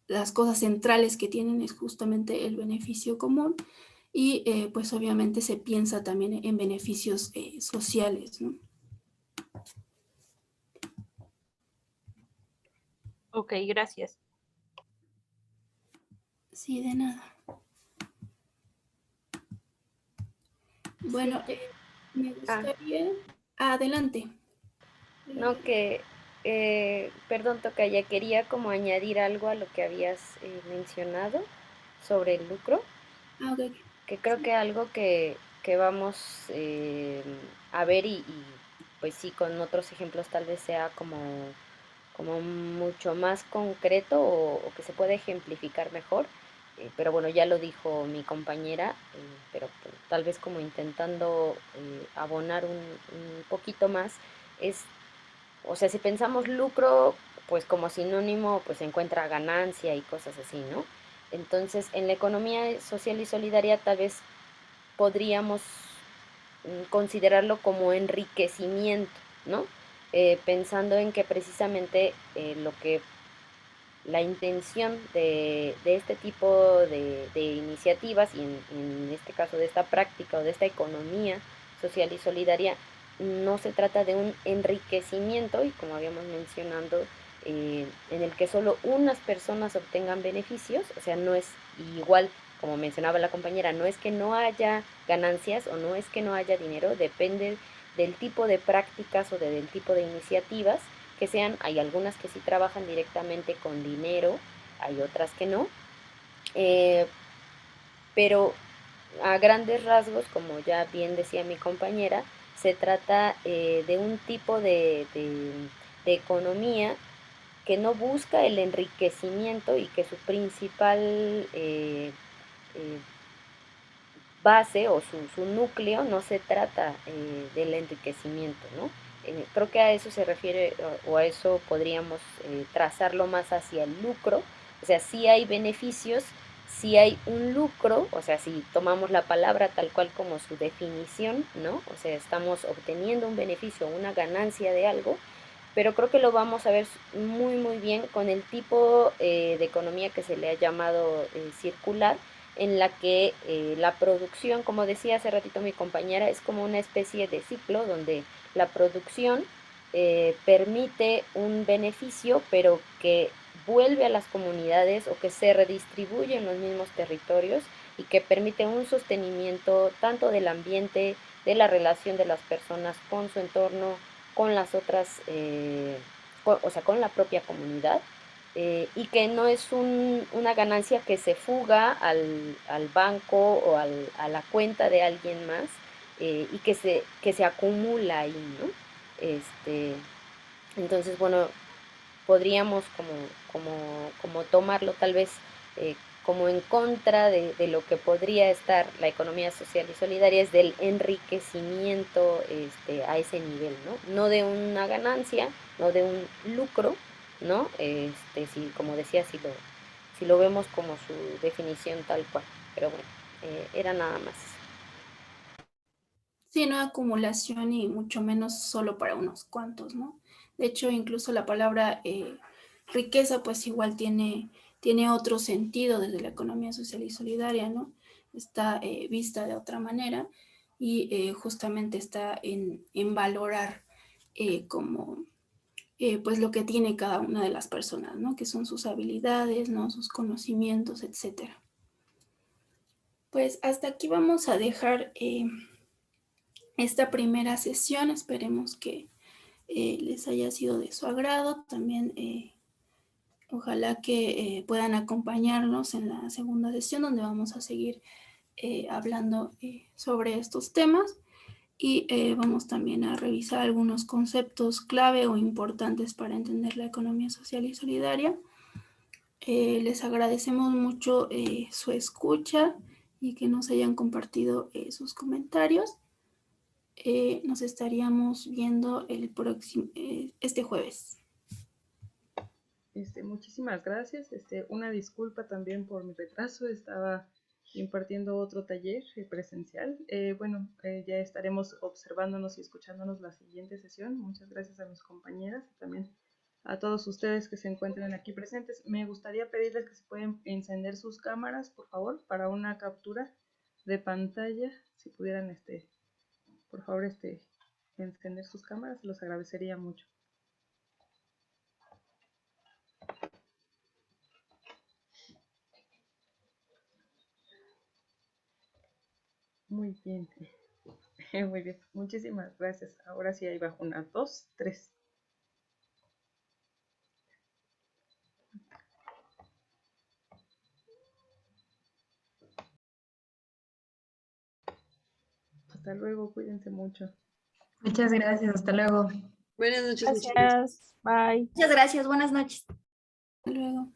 las cosas centrales que tienen es justamente el beneficio común y pues obviamente se piensa también en beneficios sociales, ¿no? Ok, gracias. Sí, de nada. Bueno, me gustaría... Adelante. No, que, perdón, Tocaya, quería como añadir algo a lo que habías mencionado sobre el lucro, Ah, ok. que creo que algo que vamos a ver y pues sí, con otros ejemplos tal vez sea como mucho más concreto o que se puede ejemplificar mejor, pero bueno, ya lo dijo mi compañera, pero pues, tal vez como intentando abonar un poquito más, es, o sea, si pensamos lucro, pues como sinónimo, pues se encuentra ganancia y cosas así, ¿no? Entonces, en la economía social y solidaria tal vez podríamos considerarlo como enriquecimiento, ¿no? Pensando en que precisamente lo que la intención de este tipo de iniciativas y en este caso de esta práctica o de esta economía social y solidaria no se trata de un enriquecimiento y como habíamos mencionado en el que solo unas personas obtengan beneficios, o sea, no es igual como mencionaba la compañera, no es que no haya ganancias o no es que no haya dinero, depende del tipo de prácticas o del tipo de iniciativas que sean, hay algunas que sí trabajan directamente con dinero, hay otras que no, eh, pero a grandes rasgos, como ya bien decía mi compañera, se trata de un tipo de economía que no busca el enriquecimiento y que su principal eh, base o su núcleo no se trata del enriquecimiento, ¿no? Creo que a eso se refiere o a eso podríamos trazarlo más hacia el lucro, o sea, sí hay beneficios, sí hay un lucro, o sea, si tomamos la palabra tal cual como su definición, ¿no? O sea, estamos obteniendo un beneficio, una ganancia de algo, pero creo que lo vamos a ver muy, muy bien con el tipo de economía que se le ha llamado circular, en la que la producción, como decía hace ratito mi compañera, es como una especie de ciclo donde la producción permite un beneficio, pero que vuelve a las comunidades o que se redistribuye en los mismos territorios y que permite un sostenimiento tanto del ambiente, de la relación de las personas con su entorno, con las otras, o sea, con la propia comunidad, y que no es una ganancia que se fuga al banco o a la cuenta de alguien más y que se acumula ahí, ¿no? Este, entonces, bueno, podríamos como tomarlo tal vez eh, como en contra de lo que podría estar la economía social y solidaria, es del enriquecimiento a ese nivel, ¿no? No de una ganancia, no de un lucro, ¿no? Si, como decía, si lo vemos como su definición tal cual, pero bueno, era nada más. Sí, no acumulación y mucho menos solo para unos cuantos, ¿no? De hecho, incluso la palabra riqueza, pues igual tiene otro sentido desde la economía social y solidaria, ¿no? Está vista de otra manera y justamente está en valorar como pues lo que tiene cada una de las personas, ¿no? Que son sus habilidades, ¿no? Sus conocimientos, etcétera. Pues hasta aquí vamos a dejar esta primera sesión. Esperemos que les haya sido de su agrado. También ojalá que puedan acompañarnos en la segunda sesión donde vamos a seguir hablando sobre estos temas y vamos también a revisar algunos conceptos clave o importantes para entender la economía social y solidaria. Les agradecemos mucho su escucha y que nos hayan compartido sus comentarios. Nos estaríamos viendo el próximo, este jueves. Muchísimas gracias. Una disculpa también por mi retraso. Estaba impartiendo otro taller presencial. Ya estaremos observándonos y escuchándonos la siguiente sesión. Muchas gracias a mis compañeras y también a todos ustedes que se encuentren aquí presentes. Me gustaría pedirles que se pueden encender sus cámaras, por favor, para una captura de pantalla. Si pudieran, por favor, encender sus cámaras, los agradecería mucho. Muy bien. Muy bien. Muchísimas gracias. Ahora sí, ahí va. 1, 2, 3. Hasta luego. Cuídense mucho. Muchas gracias, hasta luego. Buenas noches, muchachos. Gracias. Bye. Muchas gracias, buenas noches. Hasta luego.